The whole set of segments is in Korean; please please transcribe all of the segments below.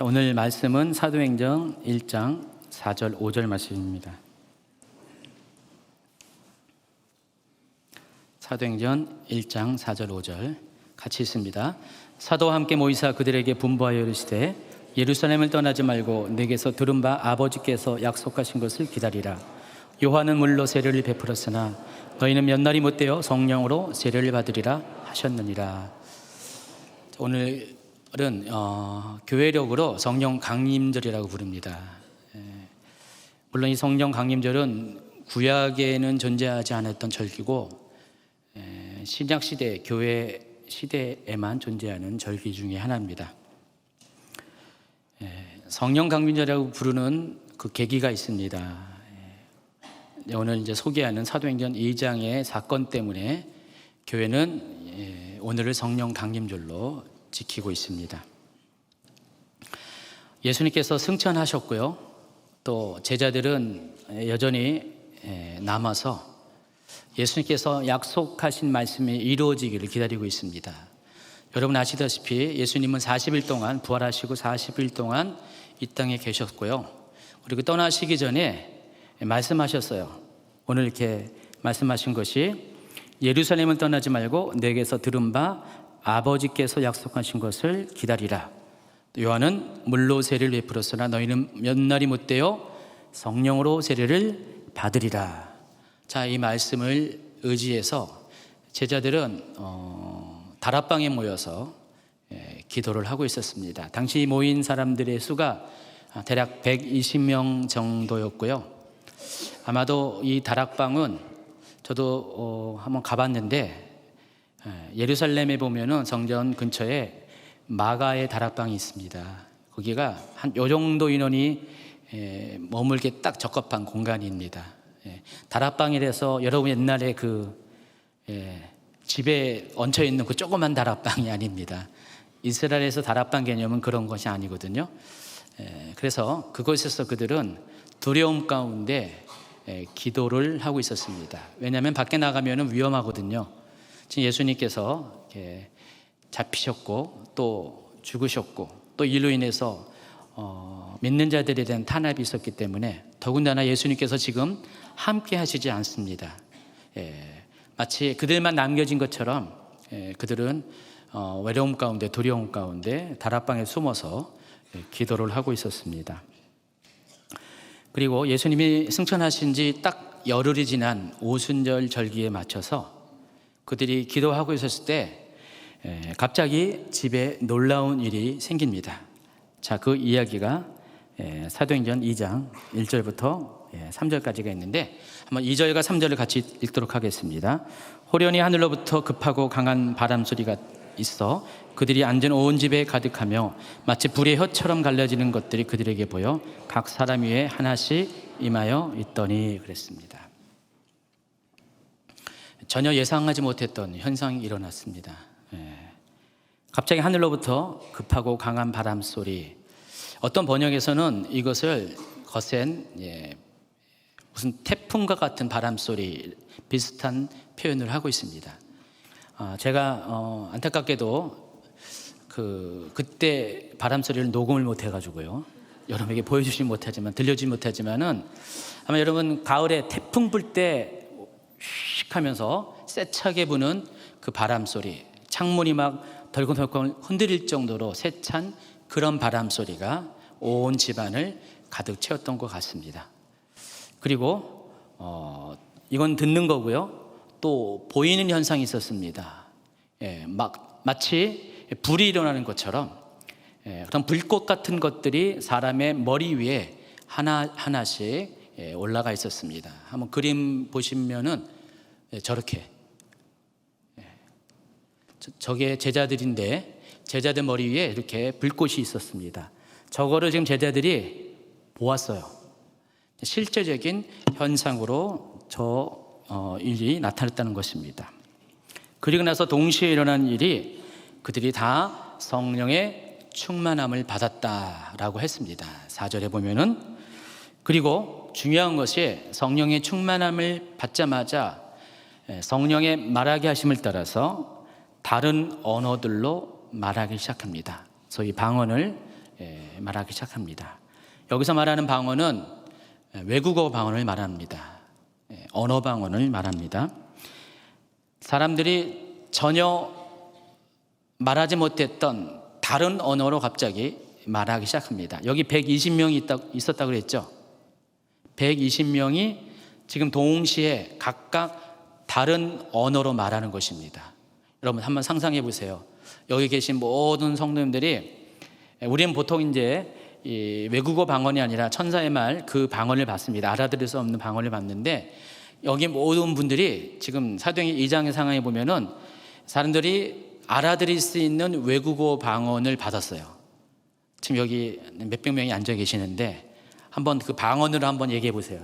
자, 오늘 말씀은 사도행전 1장 4절 5절 말씀입니다. 사도행전 1장 4절 5절 같이 읽습니다. 사도와 함께 모이사 그들에게 분부하여 이르시되 예루살렘을 떠나지 말고 내게서 들은 바 아버지께서 약속하신 것을 기다리라. 요한은 물로 세례를 베풀었으나 너희는 몇 날이 못되어 성령으로 세례를 받으리라 하셨느니라. 오늘은 교회력으로 성령 강림절이라고 부릅니다. 물론 이 성령 강림절은 구약에는 존재하지 않았던 절기고 신약 시대 교회 시대에만 존재하는 절기 중에 하나입니다. 성령 강림절이라고 부르는 그 계기가 있습니다. 오늘 이제 소개하는 사도행전 2장의 사건 때문에 교회는 오늘을 성령 강림절로 지키고 있습니다. 예수님께서 승천하셨고요. 또 제자들은 여전히 남아서 예수님께서 약속하신 말씀이 이루어지기를 기다리고 있습니다. 여러분 아시다시피 예수님은 40일 동안 부활하시고 40일 동안 이 땅에 계셨고요. 그리고 떠나시기 전에 말씀하셨어요. 오늘 이렇게 말씀하신 것이 예루살렘을 떠나지 말고 내게서 들은 바 아버지께서 약속하신 것을 기다리라. 요한은 물로 세례를 베풀었으나 너희는 몇 날이 못되어 성령으로 세례를 받으리라. 자, 이 말씀을 의지해서 제자들은 다락방에 모여서 기도를 하고 있었습니다. 당시 모인 사람들의 수가 대략 120명 정도였고요. 아마도 이 다락방은 저도 한번 가봤는데 예루살렘에 보면은 성전 근처에 마가의 다락방이 있습니다. 거기가 한 요 정도 인원이 머물게 딱 적합한 공간입니다. 다락방이라서 여러분 옛날에 집에 얹혀 있는 그 조그만 다락방이 아닙니다. 이스라엘에서 다락방 개념은 그런 것이 아니거든요. 그래서 그곳에서 그들은 두려움 가운데 기도를 하고 있었습니다. 왜냐하면 밖에 나가면 위험하거든요. 지금 예수님께서 잡히셨고 또 죽으셨고 또 이로 인해서 믿는 자들에 대한 탄압이 있었기 때문에 더군다나 예수님께서 지금 함께 하시지 않습니다. 마치 그들만 남겨진 것처럼 그들은 외로움 가운데 두려움 가운데 다락방에 숨어서 기도를 하고 있었습니다. 그리고 예수님이 승천하신 지 딱 열흘이 지난 오순절 절기에 맞춰서 그들이 기도하고 있었을 때 갑자기 집에 놀라운 일이 생깁니다. 자, 그 이야기가 사도행전 2장 1절부터 3절까지가 있는데 한번 2절과 3절을 같이 읽도록 하겠습니다. 호련히 하늘로부터 급하고 강한 바람 소리가 있어 그들이 앉은 온 집에 가득하며 마치 불의 혀처럼 갈라지는 것들이 그들에게 보여 각 사람 위에 하나씩 임하여 있더니 그랬습니다. 전혀 예상하지 못했던 현상이 일어났습니다. 갑자기 하늘로부터 급하고 강한 바람 소리. 어떤 번역에서는 이것을 거센 무슨 태풍과 같은 바람 소리 비슷한 표현을 하고 있습니다. 제가 안타깝게도 그때 바람 소리를 녹음을 못 해가지고요. 여러분에게 보여주지 못하지만 들려주지 못하지만은 아마 여러분 가을에 태풍 불 때 휙 하면서 세차게 부는 그 바람 소리, 창문이 막 덜컹덜컹 흔들릴 정도로 세찬 그런 바람 소리가 온 집안을 가득 채웠던 것 같습니다. 그리고 이건 듣는 거고요. 또 보이는 현상이 있었습니다. 마치 불이 일어나는 것처럼 그런 불꽃 같은 것들이 사람의 머리 위에 하나씩 올라가 있었습니다. 한번 그림 보시면은 저렇게 저게 제자들인데 제자들 머리 위에 이렇게 불꽃이 있었습니다. 저거를 지금 제자들이 보았어요. 실제적인 현상으로 일이 나타났다는 것입니다. 그리고 나서 동시에 일어난 일이 그들이 다 성령의 충만함을 받았다라고 했습니다. 4절에 보면은 그리고 중요한 것이 성령의 충만함을 받자마자 성령의 말하게 하심을 따라서 다른 언어들로 말하기 시작합니다. 소위 방언을 말하기 시작합니다. 여기서 말하는 방언은 외국어 방언을 말합니다. 언어 방언을 말합니다. 사람들이 전혀 말하지 못했던 다른 언어로 갑자기 말하기 시작합니다. 여기 120명이 있었다고 그랬죠. 120명이 지금 동시에 각각 다른 언어로 말하는 것입니다. 여러분 한번 상상해 보세요. 여기 계신 모든 성도님들이, 우리는 보통 이제 이 외국어 방언이 아니라 천사의 말 그 방언을 받습니다. 알아들을 수 없는 방언을 받는데, 여기 모든 분들이 지금 사도행전 2장의 상황에 보면은 사람들이 알아들을 수 있는 외국어 방언을 받았어요. 지금 여기 몇백 명이 앉아 계시는데 한번 그 방언으로 한번 얘기해 보세요.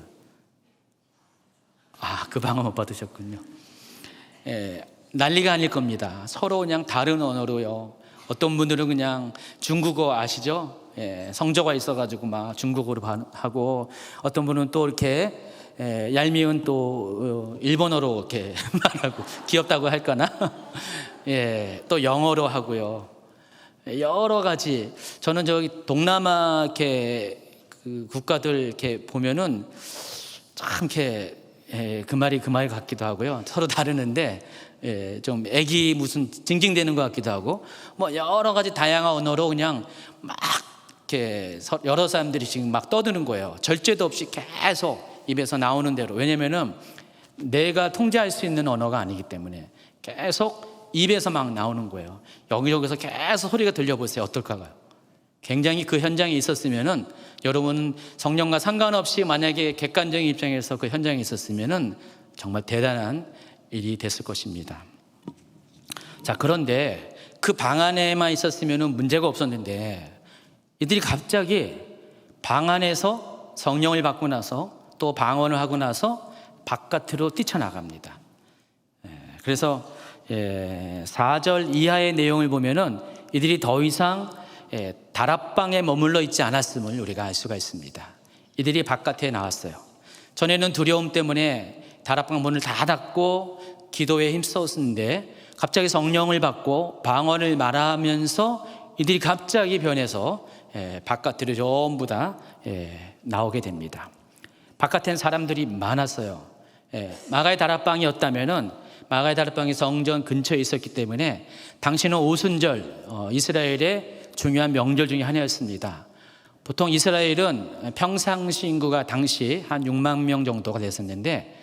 그 방언 못 받으셨군요. 난리가 아닐 겁니다. 서로 그냥 다른 언어로요. 어떤 분들은 그냥 중국어 아시죠? 성조가 있어가지고 막 중국어로 하고, 어떤 분은 또 이렇게 얄미운 또 일본어로 이렇게 말하고, 귀엽다고 할까나? 또 영어로 하고요. 여러 가지. 저는 저기 동남아 이렇게 그 국가들 이렇게 보면은 참 이렇게 그 말이 그 말 같기도 하고요. 서로 다르는데 좀 애기 무슨 징징대는 것 같기도 하고, 뭐 여러 가지 다양한 언어로 그냥 막 이렇게 여러 사람들이 지금 막 떠드는 거예요. 절제도 없이 계속 입에서 나오는 대로. 왜냐면은 내가 통제할 수 있는 언어가 아니기 때문에 계속 입에서 막 나오는 거예요. 여기저기서 계속 소리가 들려보세요. 어떨까요? 굉장히 그 현장에 있었으면은, 여러분 성령과 상관없이 만약에 객관적인 입장에서 그 현장에 있었으면은 정말 대단한 일이 됐을 것입니다. 자, 그런데 그 방 안에만 있었으면은 문제가 없었는데, 이들이 갑자기 방 안에서 성령을 받고 나서 또 방언을 하고 나서 바깥으로 뛰쳐나갑니다. 그래서 4절 이하의 내용을 보면은 이들이 더 이상 다락방에 머물러 있지 않았음을 우리가 알 수가 있습니다. 이들이 바깥에 나왔어요. 전에는 두려움 때문에 다락방 문을 다 닫고 기도에 힘썼는데, 갑자기 성령을 받고 방언을 말하면서 이들이 갑자기 변해서 바깥으로 전부 다 나오게 됩니다. 바깥엔 사람들이 많았어요. 마가의 다락방이었다면은, 마가의 다락방이 성전 근처에 있었기 때문에 당시는 오순절, 이스라엘의 중요한 명절 중에 하나였습니다. 보통 이스라엘은 평상시 인구가 당시 한 6만 명 정도가 됐었는데,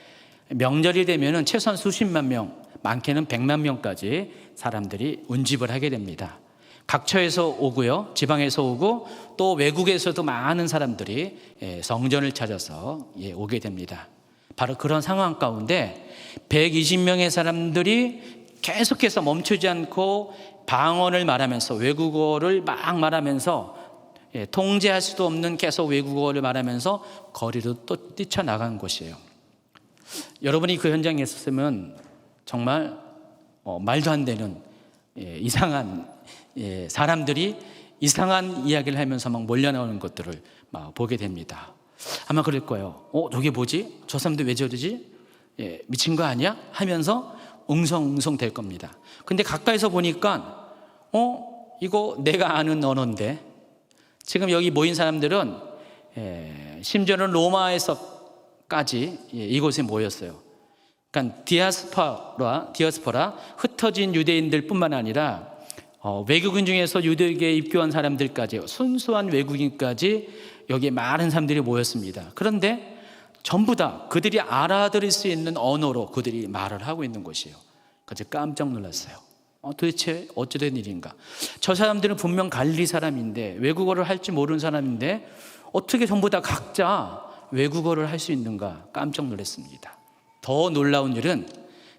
명절이 되면은 최소한 수십만 명, 많게는 100만 명까지 사람들이 운집을 하게 됩니다. 각처에서 오고요, 지방에서 오고, 또 외국에서도 많은 사람들이 성전을 찾아서 오게 됩니다. 바로 그런 상황 가운데 120명의 사람들이 계속해서 멈추지 않고 방언을 말하면서, 외국어를 막 말하면서, 통제할 수도 없는 계속 외국어를 말하면서 거리로 또 뛰쳐나간 것이에요. 여러분이 그 현장에 있었으면 정말 말도 안 되는 이상한 사람들이 이상한 이야기를 하면서 막 몰려나오는 것들을 막 보게 됩니다. 아마 그럴 거예요. 저게 뭐지? 저 사람들 왜 저러지? 미친 거 아니야? 하면서 웅성웅성 될 겁니다. 근데 가까이서 보니까 이거 내가 아는 언어인데, 지금 여기 모인 사람들은 심지어는 로마에서까지 이곳에 모였어요. 그러니까 디아스포라, 흩어진 유대인들 뿐만 아니라 외국인 중에서 유대교에 입교한 사람들까지, 순수한 외국인까지 여기에 많은 사람들이 모였습니다. 그런데 전부 다 그들이 알아들을 수 있는 언어로 그들이 말을 하고 있는 것이에요. 그래서 깜짝 놀랐어요. 도대체 어찌된 일인가? 저 사람들은 분명 갈릴리 사람인데, 외국어를 할 줄 모르는 사람인데 어떻게 전부 다 각자 외국어를 할 수 있는가? 깜짝 놀랐습니다. 더 놀라운 일은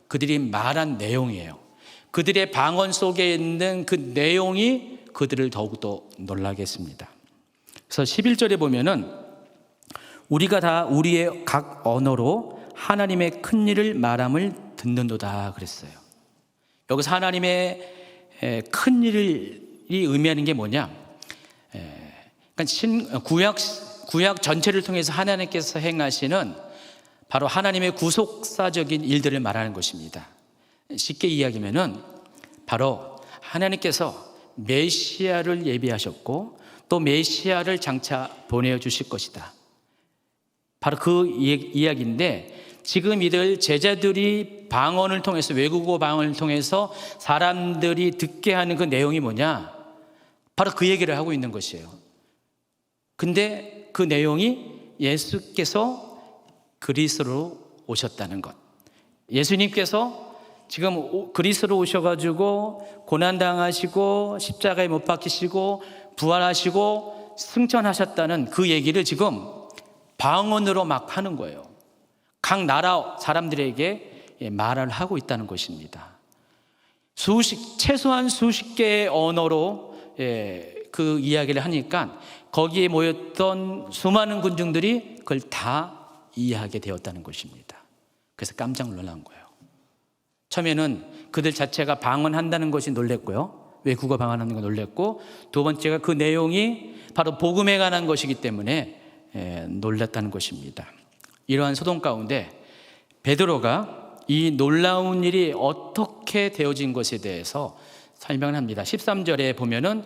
그들이 말한 내용이에요. 그들의 방언 속에 있는 그 내용이 그들을 더욱더 놀라게 했습니다. 그래서 11절에 보면은 우리가 다 우리의 각 언어로 하나님의 큰 일을 말함을 듣는도다 그랬어요. 여기서 하나님의 큰 일이 의미하는 게 뭐냐? 그러니까 구약 전체를 통해서 하나님께서 행하시는 바로 하나님의 구속사적인 일들을 말하는 것입니다. 쉽게 이야기하면은 바로 하나님께서 메시아를 예비하셨고, 또 메시아를 장차 보내주실 것이다. 바로 그 이야기인데, 지금 이들 제자들이 방언을 통해서, 외국어 방언을 통해서 사람들이 듣게 하는 그 내용이 뭐냐? 바로 그 얘기를 하고 있는 것이에요. 근데 그 내용이 예수께서 그리스도로 오셨다는 것. 예수님께서 지금 그리스도로 오셔가지고 고난당하시고 십자가에 못 박히시고 부활하시고 승천하셨다는 그 얘기를 지금 방언으로 막 하는 거예요. 각 나라 사람들에게 말을 하고 있다는 것입니다. 최소한 수십 개의 언어로 그 이야기를 하니까 거기에 모였던 수많은 군중들이 그걸 다 이해하게 되었다는 것입니다. 그래서 깜짝 놀란 거예요. 처음에는 그들 자체가 방언한다는 것이 놀랬고요. 외국어 방언하는 거 놀랬고, 두 번째가 그 내용이 바로 복음에 관한 것이기 때문에 놀랐다는 것입니다. 이러한 소동 가운데 베드로가 이 놀라운 일이 어떻게 되어진 것에 대해서 설명을 합니다. 13절에 보면은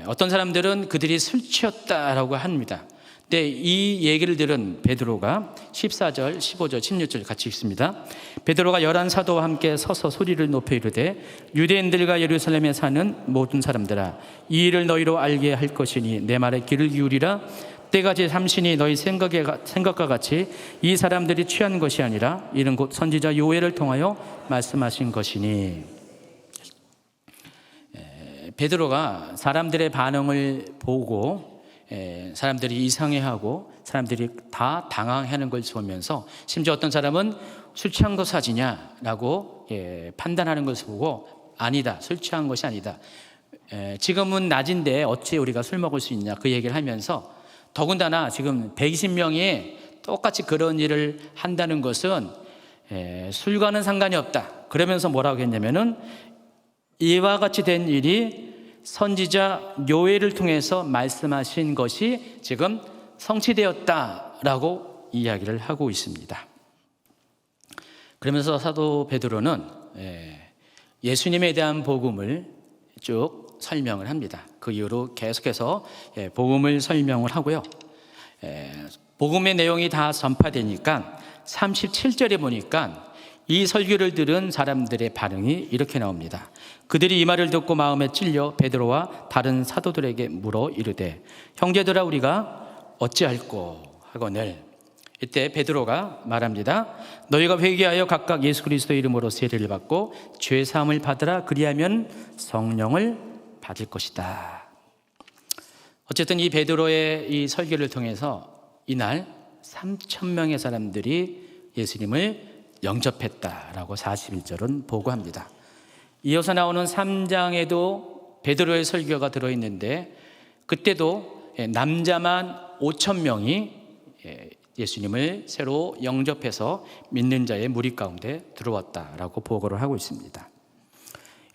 어떤 사람들은 그들이 술 취했다라고 합니다. 근데 이 얘기를 들은 베드로가 14절, 15절, 16절 같이 읽습니다. 베드로가 11 사도와 함께 서서 소리를 높여 이르되 유대인들과 예루살렘에 사는 모든 사람들아, 이 일을 너희로 알게 할 것이니 내 말에 귀를 기울이라. 때가 제3신이 너희 생각과 같이 이 사람들이 취한 것이 아니라 이는 곧 선지자 요엘을 통하여 말씀하신 것이니. 베드로가 사람들의 반응을 보고 사람들이 이상해하고 사람들이 다 당황하는 걸 보면서, 심지어 어떤 사람은 술 취한 것 사지냐라고 판단하는 것을 보고 아니다, 술 취한 것이 아니다, 지금은 낮인데 어찌 우리가 술 먹을 수 있냐, 그 얘기를 하면서, 더군다나 지금 120명이 똑같이 그런 일을 한다는 것은 술과는 상관이 없다. 그러면서 뭐라고 했냐면은 이와 같이 된 일이 선지자 요엘을 통해서 말씀하신 것이 지금 성취되었다라고 이야기를 하고 있습니다. 그러면서 사도 베드로는 예수님에 대한 복음을 쭉 설명을 합니다. 그 이후로 계속해서 복음을 설명을 하고요. 복음의 내용이 다 전파되니까 37절에 보니까 이 설교를 들은 사람들의 반응이 이렇게 나옵니다. 그들이 이 말을 듣고 마음에 찔려 베드로와 다른 사도들에게 물어 이르되 형제들아 우리가 어찌할꼬 하거늘. 이때 베드로가 말합니다. 너희가 회개하여 각각 예수 그리스도 이름으로 세례를 받고 죄 사함을 받으라. 그리하면 성령을 받을 것이다. 어쨌든 이 베드로의 이 설교를 통해서 이날 3,000명의 사람들이 예수님을 영접했다라고 41절은 보고합니다. 이어서 나오는 3장에도 베드로의 설교가 들어있는데, 그때도 남자만 5,000명이 예수님을 새로 영접해서 믿는 자의 무리 가운데 들어왔다라고 보고를 하고 있습니다.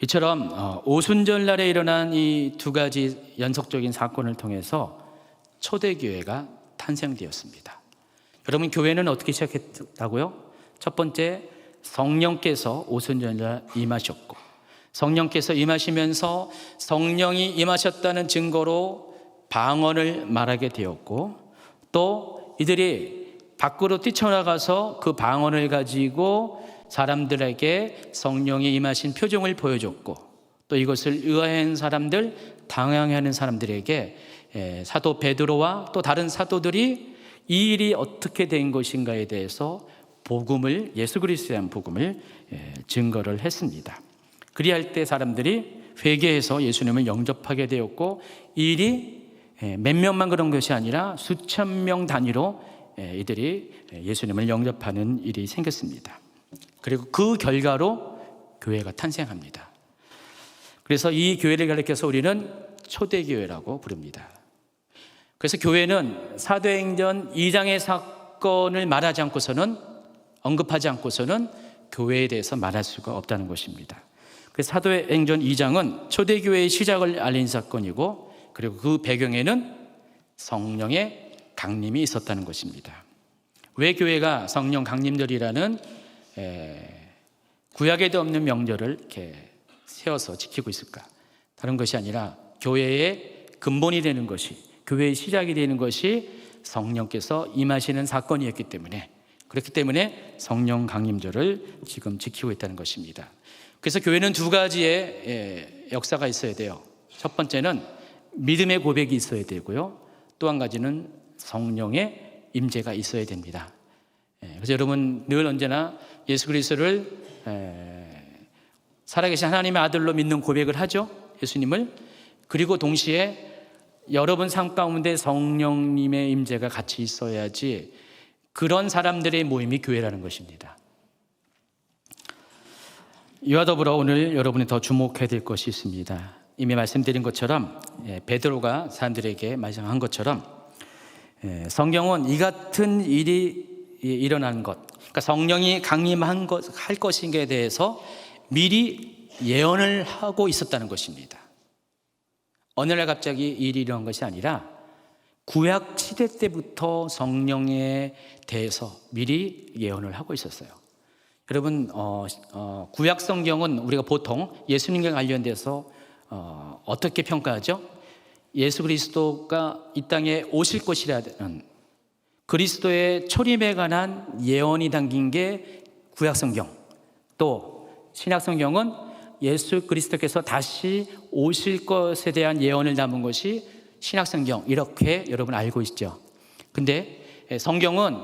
이처럼 오순절날에 일어난 이 두 가지 연속적인 사건을 통해서 초대교회가 탄생되었습니다. 여러분, 교회는 어떻게 시작했다고요? 첫 번째, 성령께서 오순절날 임하셨고, 성령께서 임하시면서 성령이 임하셨다는 증거로 방언을 말하게 되었고, 또 이들이 밖으로 뛰쳐나가서 그 방언을 가지고 사람들에게 성령이 임하신 표정을 보여줬고, 또 이것을 의아해하는 사람들, 당황해하는 사람들에게 사도 베드로와 또 다른 사도들이 이 일이 어떻게 된 것인가에 대해서 복음을, 예수 그리스도에 대한 복음을 증거를 했습니다. 그리할 때 사람들이 회개해서 예수님을 영접하게 되었고, 이 일이 몇 명만 그런 것이 아니라 수천 명 단위로 이들이 예수님을 영접하는 일이 생겼습니다. 그리고 그 결과로 교회가 탄생합니다. 그래서 이 교회를 가리켜서 우리는 초대교회라고 부릅니다. 그래서 교회는 사도행전 2장의 사건을 말하지 않고서는, 언급하지 않고서는 교회에 대해서 말할 수가 없다는 것입니다. 그래서 사도행전 2장은 초대교회의 시작을 알린 사건이고, 그리고 그 배경에는 성령의 강림이 있었다는 것입니다. 왜 교회가 성령 강림절이라는 구약에도 없는 명절을 이렇게 세워서 지키고 있을까? 다른 것이 아니라 교회의 근본이 되는 것이, 교회의 시작이 되는 것이 성령께서 임하시는 사건이었기 때문에, 그렇기 때문에 성령 강림절을 지금 지키고 있다는 것입니다. 그래서 교회는 두 가지의 역사가 있어야 돼요. 첫 번째는 믿음의 고백이 있어야 되고요, 또 한 가지는 성령의 임재가 있어야 됩니다. 그래서 여러분 늘 언제나 예수 그리스도를 살아계신 하나님의 아들로 믿는 고백을 하죠, 예수님을. 그리고 동시에 여러분 삶 가운데 성령님의 임재가 같이 있어야지 그런 사람들의 모임이 교회라는 것입니다. 이와 더불어 오늘 여러분이 더 주목해야 될 것이 있습니다. 이미 말씀드린 것처럼 베드로가 사람들에게 말씀한 것처럼 성경은 이 같은 일이 일어나는 것, 그러니까 성령이 강림할 것인가에 대해서 미리 예언을 하고 있었다는 것입니다. 어느 날 갑자기 일이 일어난 것이 아니라 구약 시대 때부터 성령에 대해서 미리 예언을 하고 있었어요. 여러분 구약 성경은 우리가 보통 예수님과 관련돼서 어떻게 평가하죠? 예수 그리스도가 이 땅에 오실 것이라는 그리스도의 초림에 관한 예언이 담긴 게 구약 성경, 또 신약 성경은 예수 그리스도께서 다시 오실 것에 대한 예언을 담은 것이 신약 성경, 이렇게 여러분 알고 있죠. 근데 성경은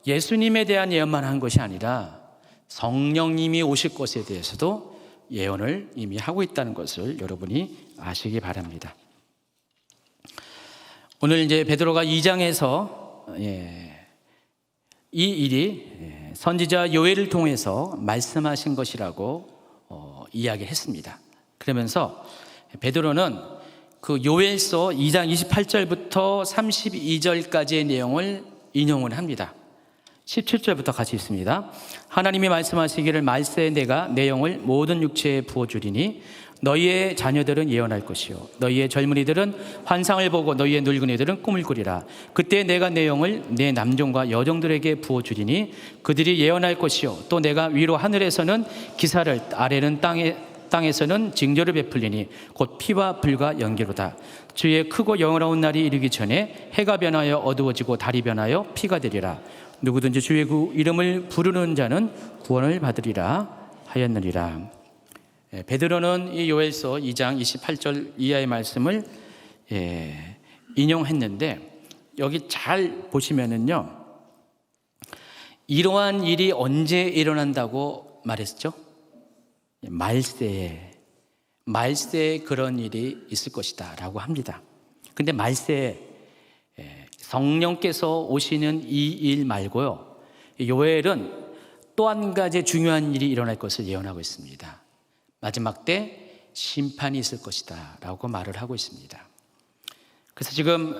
예수님에 대한 예언만 한 것이 아니라 성령님이 오실 것에 대해서도 예언을 이미 하고 있다는 것을 여러분이 아시기 바랍니다. 오늘 이제 베드로가 2장에서 이 일이 선지자 요엘을 통해서 말씀하신 것이라고 이야기를 했습니다. 그러면서 베드로는 그 요엘서 2장 28절부터 32절까지의 내용을 인용을 합니다. 17절부터 같이 있습니다. 하나님이 말씀하시기를 말세에 내가 내 영을 모든 육체에 부어주리니 너희의 자녀들은 예언할 것이요 너희의 젊은이들은 환상을 보고 너희의 늙은이들은 꿈을 꾸리라. 그때 내가 내 영을 내 남종과 여종들에게 부어주리니 그들이 예언할 것이요 또 내가 위로 하늘에서는 기사를, 아래는 땅에서는 징조를 베풀리니 곧 피와 불과 연기로다. 주의 크고 영원한 날이 이르기 전에 해가 변하여 어두워지고 달이 변하여 피가 되리라. 누구든지 주의 그 이름을 부르는 자는 구원을 받으리라 하였느니라. 베드로는 이 요엘서 2장 28절 이하의 말씀을 인용했는데, 여기 잘 보시면은요, 이러한 일이 언제 일어난다고 말했죠? 말세에 그런 일이 있을 것이다 라고 합니다. 근데 말세에 성령께서 오시는 이 일 말고요, 요엘은 또 한 가지 중요한 일이 일어날 것을 예언하고 있습니다. 마지막 때 심판이 있을 것이다 라고 말을 하고 있습니다. 그래서 지금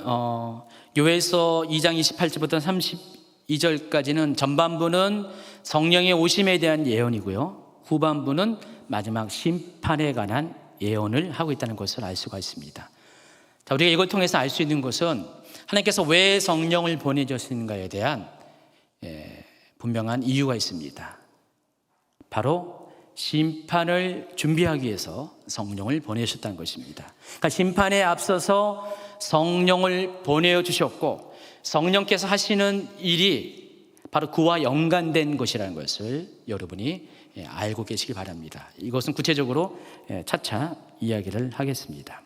요엘서 2장 28절부터 32절까지는 전반부는 성령의 오심에 대한 예언이고요, 후반부는 마지막 심판에 관한 예언을 하고 있다는 것을 알 수가 있습니다. 자, 우리가 이걸 통해서 알 수 있는 것은 하나님께서 왜 성령을 보내주시는가에 대한 분명한 이유가 있습니다. 바로 심판을 준비하기 위해서 성령을 보내셨다는 것입니다. 그러니까 심판에 앞서서 성령을 보내주셨고, 성령께서 하시는 일이 바로 그와 연관된 것이라는 것을 여러분이 알고 계시기 바랍니다. 이것은 구체적으로 차차 이야기를 하겠습니다.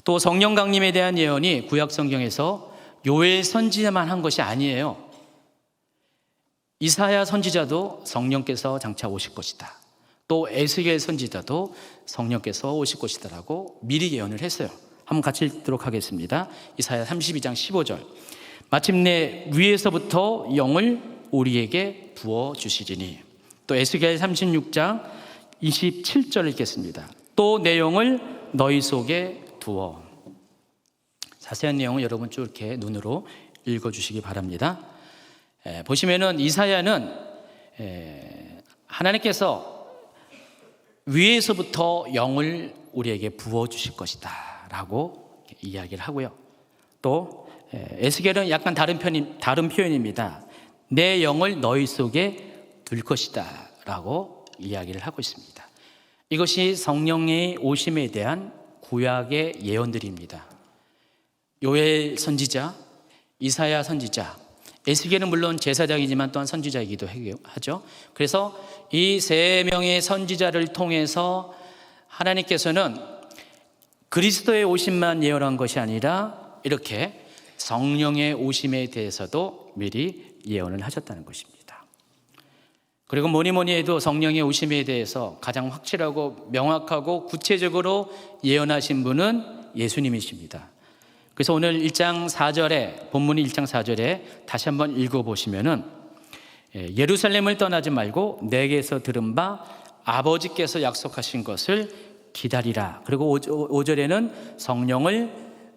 또 성령 강림에 대한 예언이 구약 성경에서 요엘 선지자만 한 것이 아니에요. 이사야 선지자도 성령께서 장차 오실 것이다, 또 에스겔 선지자도 성령께서 오실 것이다라고 미리 예언을 했어요. 한번 같이 읽도록 하겠습니다. 이사야 32장 15절. 마침내 위에서부터 영을 우리에게 부어주시리니. 또 에스겔 36장 27절 읽겠습니다. 또 내 영을 너희 속에 두어. 자세한 내용은 여러분 쭉 이렇게 눈으로 읽어주시기 바랍니다. 보시면은 이사야는 하나님께서 위에서부터 영을 우리에게 부어주실 것이다 라고 이야기를 하고요, 또 에스겔은 약간 다른 표현입니다. 내 영을 너희 속에 둘 것이다 라고 이야기를 하고 있습니다. 이것이 성령의 오심에 대한 구약의 예언들입니다. 요엘 선지자, 이사야 선지자, 에스겔은 물론 제사장이지만 또한 선지자이기도 하죠. 그래서 이 세 명의 선지자를 통해서 하나님께서는 그리스도의 오심만 예언한 것이 아니라 이렇게 성령의 오심에 대해서도 미리 예언을 하셨다는 것입니다. 그리고 뭐니 해도 성령의 오심에 대해서 가장 확실하고 명확하고 구체적으로 예언하신 분은 예수님이십니다. 그래서 오늘 1장 4절에, 본문이 1장 4절에 다시 한번 읽어보시면은 예루살렘을 떠나지 말고 내게서 들은 바 아버지께서 약속하신 것을 기다리라. 그리고 5절에는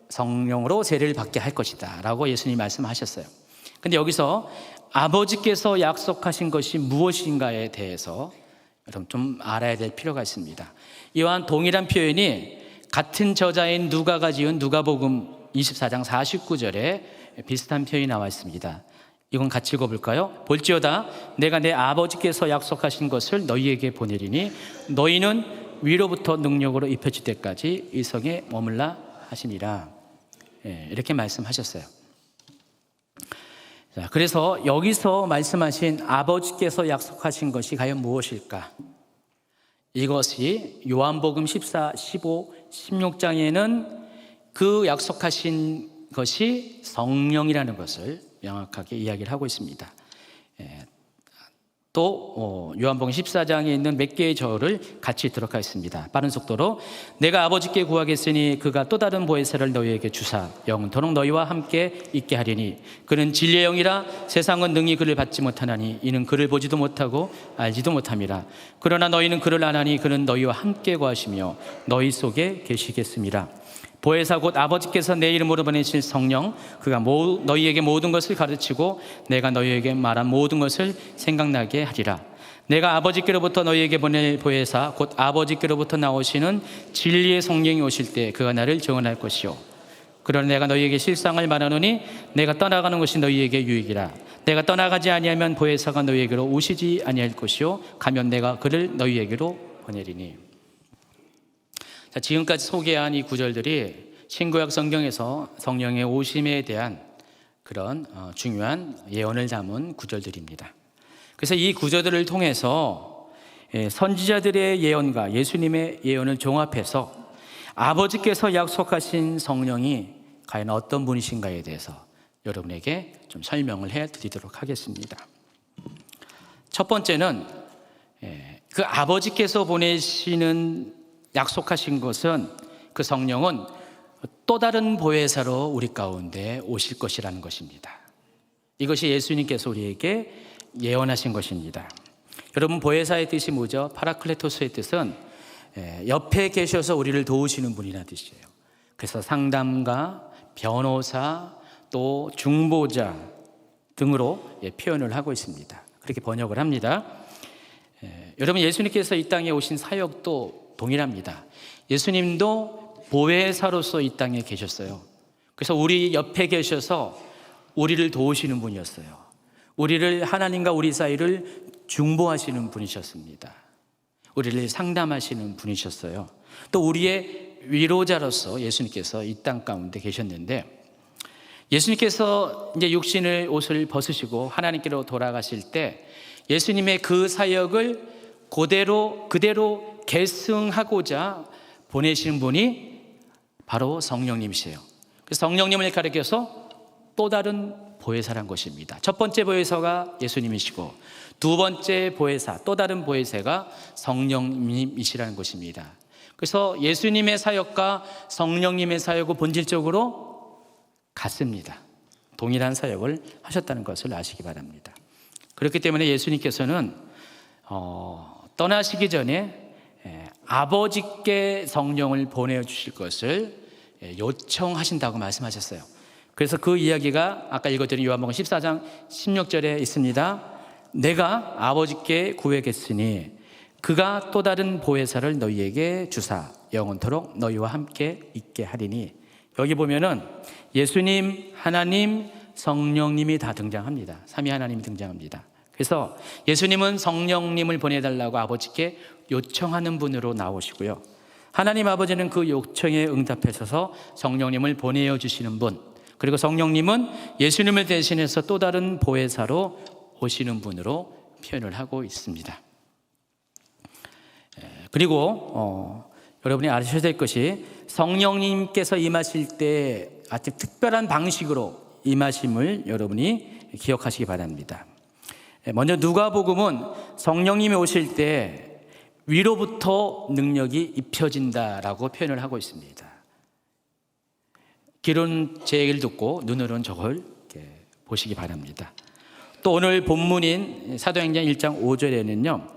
성령으로 세례를 받게 할 것이다 라고 예수님이 말씀하셨어요. 근데 여기서 아버지께서 약속하신 것이 무엇인가에 대해서 여러분 좀 알아야 될 필요가 있습니다. 이와 동일한 표현이 같은 저자인 누가가 지은 누가복음 24장 49절에 비슷한 표현이 나와 있습니다. 이건 같이 읽어볼까요? 볼지어다 내가 내 아버지께서 약속하신 것을 너희에게 보내리니 너희는 위로부터 능력으로 입혀질 때까지 이 성에 머물라 하시니라. 이렇게 말씀하셨어요. 자, 그래서 여기서 말씀하신 아버지께서 약속하신 것이 과연 무엇일까? 이것이 요한복음 14, 15, 16장에는 그 약속하신 것이 성령이라는 것을 명확하게 이야기를 하고 있습니다. 또 요한복음 14장에 있는 몇 개의 절을 같이 읽도록 하겠습니다. 빠른 속도로 내가 아버지께 구하겠으니 그가 또 다른 보혜사를 너희에게 주사 영원토록 너희와 함께 있게 하리니 그는 진리의 영이라 세상은 능히 그를 받지 못하나니 이는 그를 보지도 못하고 알지도 못함이라. 그러나 너희는 그를 아나니 그는 너희와 함께 거하시며 너희 속에 계시겠음이라. 보혜사 곧 아버지께서 내 이름으로 보내실 성령 그가 너희에게 모든 것을 가르치고 내가 너희에게 말한 모든 것을 생각나게 하리라. 내가 아버지께로부터 너희에게 보낼 보혜사 곧 아버지께로부터 나오시는 진리의 성령이 오실 때 그가 나를 증언할 것이요 그러나 내가 너희에게 실상을 말하노니 내가 떠나가는 것이 너희에게 유익이라. 내가 떠나가지 아니하면 보혜사가 너희에게로 오시지 아니할 것이요 가면 내가 그를 너희에게로 보내리니. 자, 지금까지 소개한 이 구절들이 신구약 성경에서 성령의 오심에 대한 그런 중요한 예언을 담은 구절들입니다. 그래서 이 구절들을 통해서 선지자들의 예언과 예수님의 예언을 종합해서 아버지께서 약속하신 성령이 과연 어떤 분이신가에 대해서 여러분에게 좀 설명을 해드리도록 하겠습니다. 첫 번째는 그 아버지께서 보내시는 약속하신 것은 그 성령은 또 다른 보혜사로 우리 가운데 오실 것이라는 것입니다. 이것이 예수님께서 우리에게 예언하신 것입니다. 여러분 보혜사의 뜻이 뭐죠? 파라클레토스의 뜻은 옆에 계셔서 우리를 도우시는 분이라는 뜻이에요. 그래서 상담가, 변호사, 또 중보자 등으로 표현을 하고 있습니다. 그렇게 번역을 합니다. 여러분 예수님께서 이 땅에 오신 사역도 동일합니다. 예수님도 보혜사로서 이 땅에 계셨어요. 그래서 우리 옆에 계셔서 우리를 도우시는 분이었어요. 우리를 하나님과 우리 사이를 중보하시는 분이셨습니다. 우리를 상담하시는 분이셨어요. 또 우리의 위로자로서 예수님께서 이 땅 가운데 계셨는데 예수님께서 이제 육신의 옷을 벗으시고 하나님께로 돌아가실 때 예수님의 그 사역을 그대로 계승하고자 보내신 분이 바로 성령님이세요. 그래서 성령님을 가리켜서 또 다른 보혜사란 것입니다. 첫 번째 보혜사가 예수님이시고 두 번째 보혜사, 또 다른 보혜사가 성령님이시라는 것입니다. 그래서 예수님의 사역과 성령님의 사역은 본질적으로 같습니다. 동일한 사역을 하셨다는 것을 아시기 바랍니다. 그렇기 때문에 예수님께서는 떠나시기 전에 아버지께 성령을 보내주실 것을 요청하신다고 말씀하셨어요. 그래서 그 이야기가 아까 읽어드린 요한복음 14장 16절에 있습니다. 내가 아버지께 구하겠으니 그가 또 다른 보혜사를 너희에게 주사 영원토록 너희와 함께 있게 하리니. 여기 보면은 예수님, 하나님, 성령님이 다 등장합니다. 삼위 하나님이 등장합니다. 그래서 예수님은 성령님을 보내달라고 아버지께 요청하는 분으로 나오시고요. 하나님 아버지는 그 요청에 응답하셔서 성령님을 보내어 주시는 분, 그리고 성령님은 예수님을 대신해서 또 다른 보혜사로 오시는 분으로 표현을 하고 있습니다. 그리고 여러분이 아셔야 될 것이 성령님께서 임하실 때 아주 특별한 방식으로 임하심을 여러분이 기억하시기 바랍니다. 먼저 누가복음은 성령님이 오실 때 위로부터 능력이 입혀진다라고 표현을 하고 있습니다. 귀로는 제 얘기를 듣고 눈으로는 저걸 보시기 바랍니다. 또 오늘 본문인 사도행전 1장 5절에는요,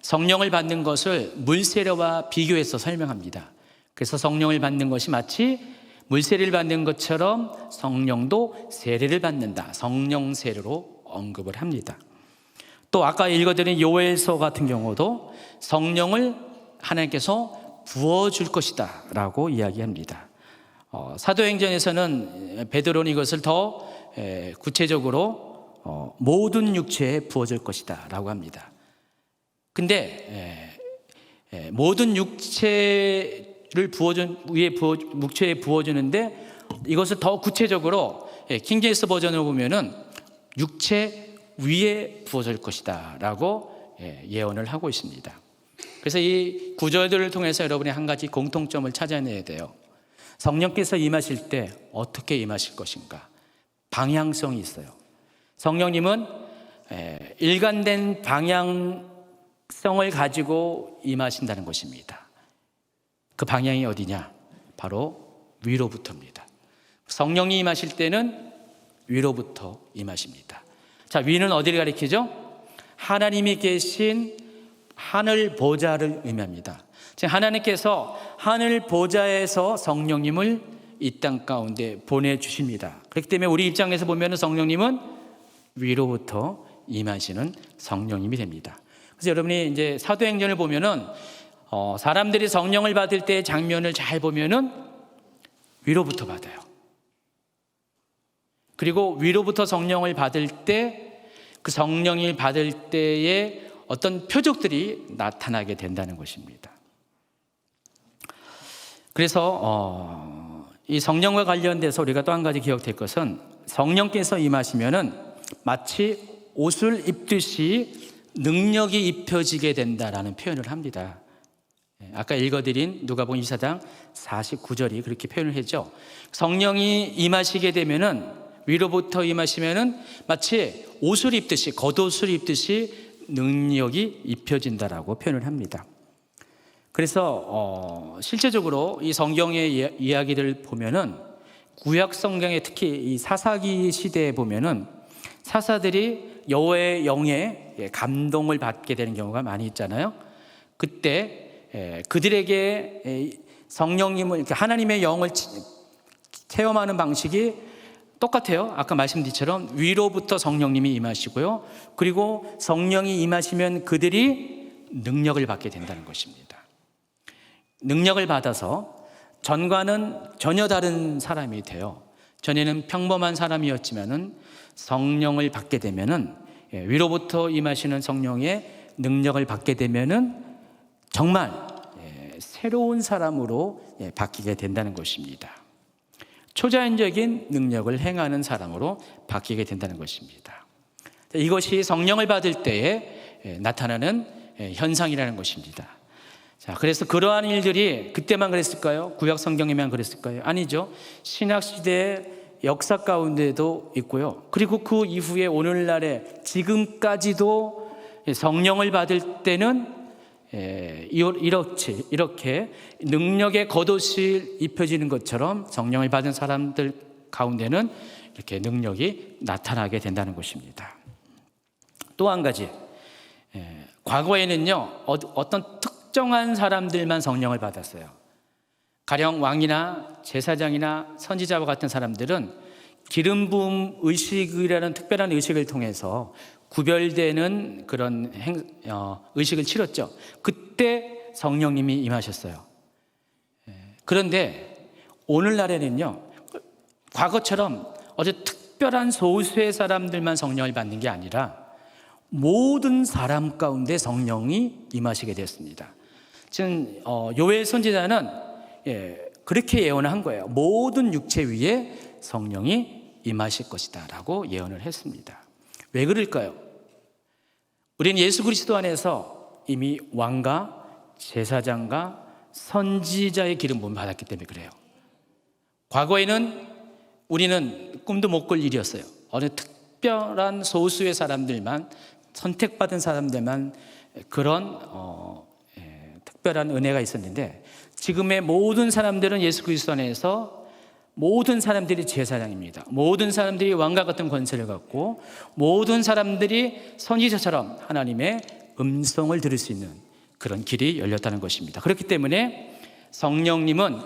성령을 받는 것을 물세례와 비교해서 설명합니다. 그래서 성령을 받는 것이 마치 물세례를 받는 것처럼 성령도 세례를 받는다, 성령 세례로 언급을 합니다. 또 아까 읽어드린 요엘서 같은 경우도 성령을 하나님께서 부어줄 것이다 라고 이야기합니다. 사도행전에서는 베드로는 이것을 더 구체적으로 모든 육체에 부어줄 것이다 라고 합니다. 근데 모든 육체를 육체에 부어주는데 이것을 더 구체적으로 킹제임스 버전으로 보면은 육체 위에 부어질 것이다 라고 예언을 하고 있습니다. 그래서 이 구절들을 통해서 여러분이 한 가지 공통점을 찾아내야 돼요. 성령께서 임하실 때 어떻게 임하실 것인가? 방향성이 있어요. 성령님은 일관된 방향성을 가지고 임하신다는 것입니다. 그 방향이 어디냐? 바로 위로부터입니다. 성령이 임하실 때는 위로부터 임하십니다. 자, 위는 어디를 가리키죠? 하나님이 계신 하늘 보좌를 의미합니다. 즉 하나님께서 하늘 보좌에서 성령님을 이 땅 가운데 보내주십니다. 그렇기 때문에 우리 입장에서 보면 성령님은 위로부터 임하시는 성령님이 됩니다. 그래서 여러분이 이제 사도행전을 보면은 사람들이 성령을 받을 때의 장면을 잘 보면은 위로부터 받아요. 그리고 위로부터 성령을 받을 때 그 성령을 받을 때의 어떤 표적들이 나타나게 된다는 것입니다. 그래서 이 성령과 관련돼서 우리가 또 한 가지 기억될 것은 성령께서 임하시면은 마치 옷을 입듯이 능력이 입혀지게 된다라는 표현을 합니다. 아까 읽어드린 누가복음 24장 49절이 그렇게 표현을 했죠. 성령이 임하시게 되면은 위로부터 임하시면은 마치 옷을 입듯이, 겉옷을 입듯이 능력이 입혀진다라고 표현을 합니다. 그래서 실제적으로 이 성경의 이야기를 보면은 구약 성경에 특히 이 사사기 시대에 보면은 사사들이 여호와의 영에 감동을 받게 되는 경우가 많이 있잖아요. 그때 그들에게 성령님을, 하나님의 영을 체험하는 방식이 똑같아요. 아까 말씀드린처럼 위로부터 성령님이 임하시고요. 그리고 성령이 임하시면 그들이 능력을 받게 된다는 것입니다. 능력을 받아서 전과는 전혀 다른 사람이 돼요. 전에는 평범한 사람이었지만은 성령을 받게 되면은 위로부터 임하시는 성령의 능력을 받게 되면은 정말 새로운 사람으로 바뀌게 된다는 것입니다. 초자연적인 능력을 행하는 사람으로 바뀌게 된다는 것입니다. 이것이 성령을 받을 때에 나타나는 현상이라는 것입니다. 자, 그래서 그러한 일들이 그때만 그랬을까요? 구약 성경에만 그랬을까요? 아니죠. 신약시대의 역사 가운데도 있고요. 그리고 그 이후에 오늘날에 지금까지도 성령을 받을 때는 이렇게 능력의 겉옷이 입혀지는 것처럼 성령을 받은 사람들 가운데는 이렇게 능력이 나타나게 된다는 것입니다. 또 한 가지, 과거에는요 어떤 특정한 사람들만 성령을 받았어요. 가령 왕이나 제사장이나 선지자와 같은 사람들은 기름 부음 의식이라는 특별한 의식을 통해서 구별되는 그런 의식을 치렀죠. 그때 성령님이 임하셨어요. 그런데 오늘날에는요 과거처럼 어제 특별한 소수의 사람들만 성령을 받는 게 아니라 모든 사람 가운데 성령이 임하시게 됐습니다. 지금 요엘 선지자는 그렇게 예언을 한 거예요. 모든 육체 위에 성령이 임하실 것이다 라고 예언을 했습니다. 왜 그럴까요? 우리는 예수 그리스도 안에서 이미 왕과 제사장과 선지자의 기름 부음을 받았기 때문에 그래요. 과거에는 우리는 꿈도 못 꿀 일이었어요. 어느 특별한 소수의 사람들만, 선택받은 사람들만 그런 특별한 은혜가 있었는데, 지금의 모든 사람들은 예수 그리스도 안에서 모든 사람들이 제사장입니다. 모든 사람들이 왕과 같은 권세를 갖고 모든 사람들이 선지자처럼 하나님의 음성을 들을 수 있는 그런 길이 열렸다는 것입니다. 그렇기 때문에 성령님은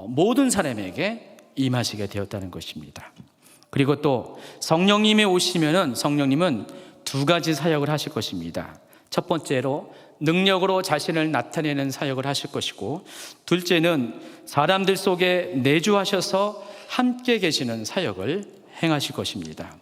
모든 사람에게 임하시게 되었다는 것입니다. 그리고 또 성령님이 오시면은 성령님은 두 가지 사역을 하실 것입니다. 첫 번째로 능력으로 자신을 나타내는 사역을 하실 것이고, 둘째는 사람들 속에 내주하셔서 함께 계시는 사역을 행하실 것입니다.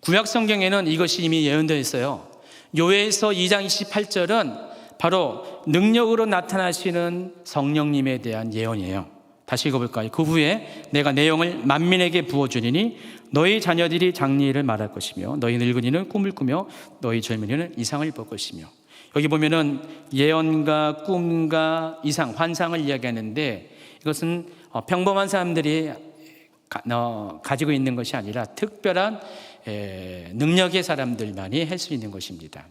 구약 성경에는 이것이 이미 예언되어 있어요. 요엘서 2장 28절은 바로 능력으로 나타나시는 성령님에 대한 예언이에요. 다시 읽어볼까요? 그 후에 내가 내 영을 만민에게 부어주리니 너희 자녀들이 장래일을 말할 것이며 너희 늙은이는 꿈을 꾸며 너희 젊은이는 이상을 볼 것이며. 여기 보면은 예언과 꿈과 이상, 환상을 이야기하는데, 이것은 평범한 사람들이 가지고 있는 것이 아니라 특별한 능력의 사람들만이 할 수 있는 것입니다.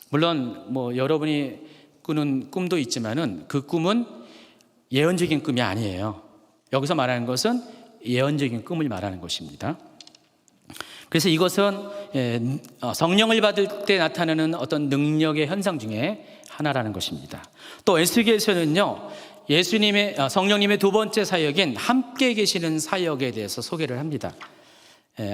물론 여러분이 꾸는 꿈도 있지만은 그 꿈은 예언적인 꿈이 아니에요. 여기서 말하는 것은 예언적인 꿈을 말하는 것입니다. 그래서 이것은 성령을 받을 때 나타나는 어떤 능력의 현상 중에 하나라는 것입니다. 또 에스겔서는요, 성령님의 두 번째 사역인 함께 계시는 사역에 대해서 소개를 합니다.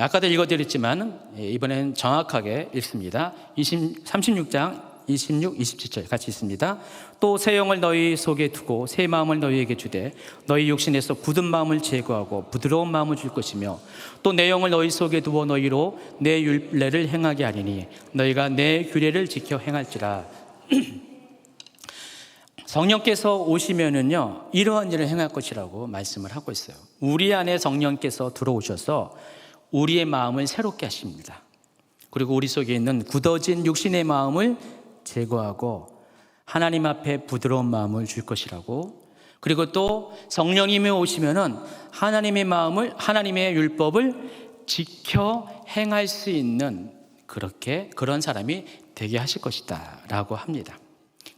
아까도 읽어드렸지만 이번엔 정확하게 읽습니다. 36장 26, 27절 같이 있습니다. 또 새 영을 너희 속에 두고 새 마음을 너희에게 주되 너희 육신에서 굳은 마음을 제거하고 부드러운 마음을 줄 것이며 또 내 영을 너희 속에 두어 너희로 내 율례를 행하게 하리니 너희가 내 규례를 지켜 행할지라. 성령께서 오시면은요, 이러한 일을 행할 것이라고 말씀을 하고 있어요. 우리 안에 성령께서 들어오셔서 우리의 마음을 새롭게 하십니다. 그리고 우리 속에 있는 굳어진 육신의 마음을 제거하고 하나님 앞에 부드러운 마음을 줄 것이라고. 그리고 또 성령님이 오시면은 하나님의 마음을, 하나님의 율법을 지켜 행할 수 있는 그런 사람이 되게 하실 것이다 라고 합니다.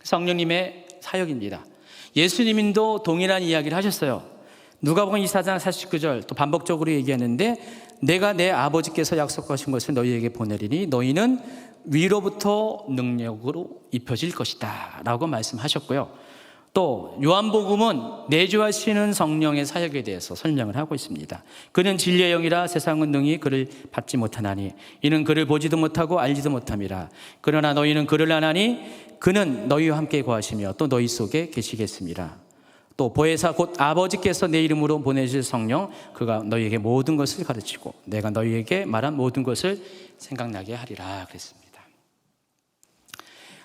성령님의 사역입니다. 예수님도 동일한 이야기를 하셨어요. 누가복음 24장 49절 또 반복적으로 얘기하는데, 내가 내 아버지께서 약속하신 것을 너희에게 보내리니 너희는 위로부터 능력으로 입혀질 것이다 라고 말씀하셨고요. 또 요한복음은 내주하시는 성령의 사역에 대해서 설명을 하고 있습니다. 그는 진리의 영이라 세상은 능히 그를 받지 못하나니 이는 그를 보지도 못하고 알지도 못함이라. 그러나 너희는 그를 아나니 그는 너희와 함께 거하시며 또 너희 속에 계시겠습니다. 또 보혜사 곧 아버지께서 내 이름으로 보내실 성령, 그가 너희에게 모든 것을 가르치고 내가 너희에게 말한 모든 것을 생각나게 하리라 그랬습니다.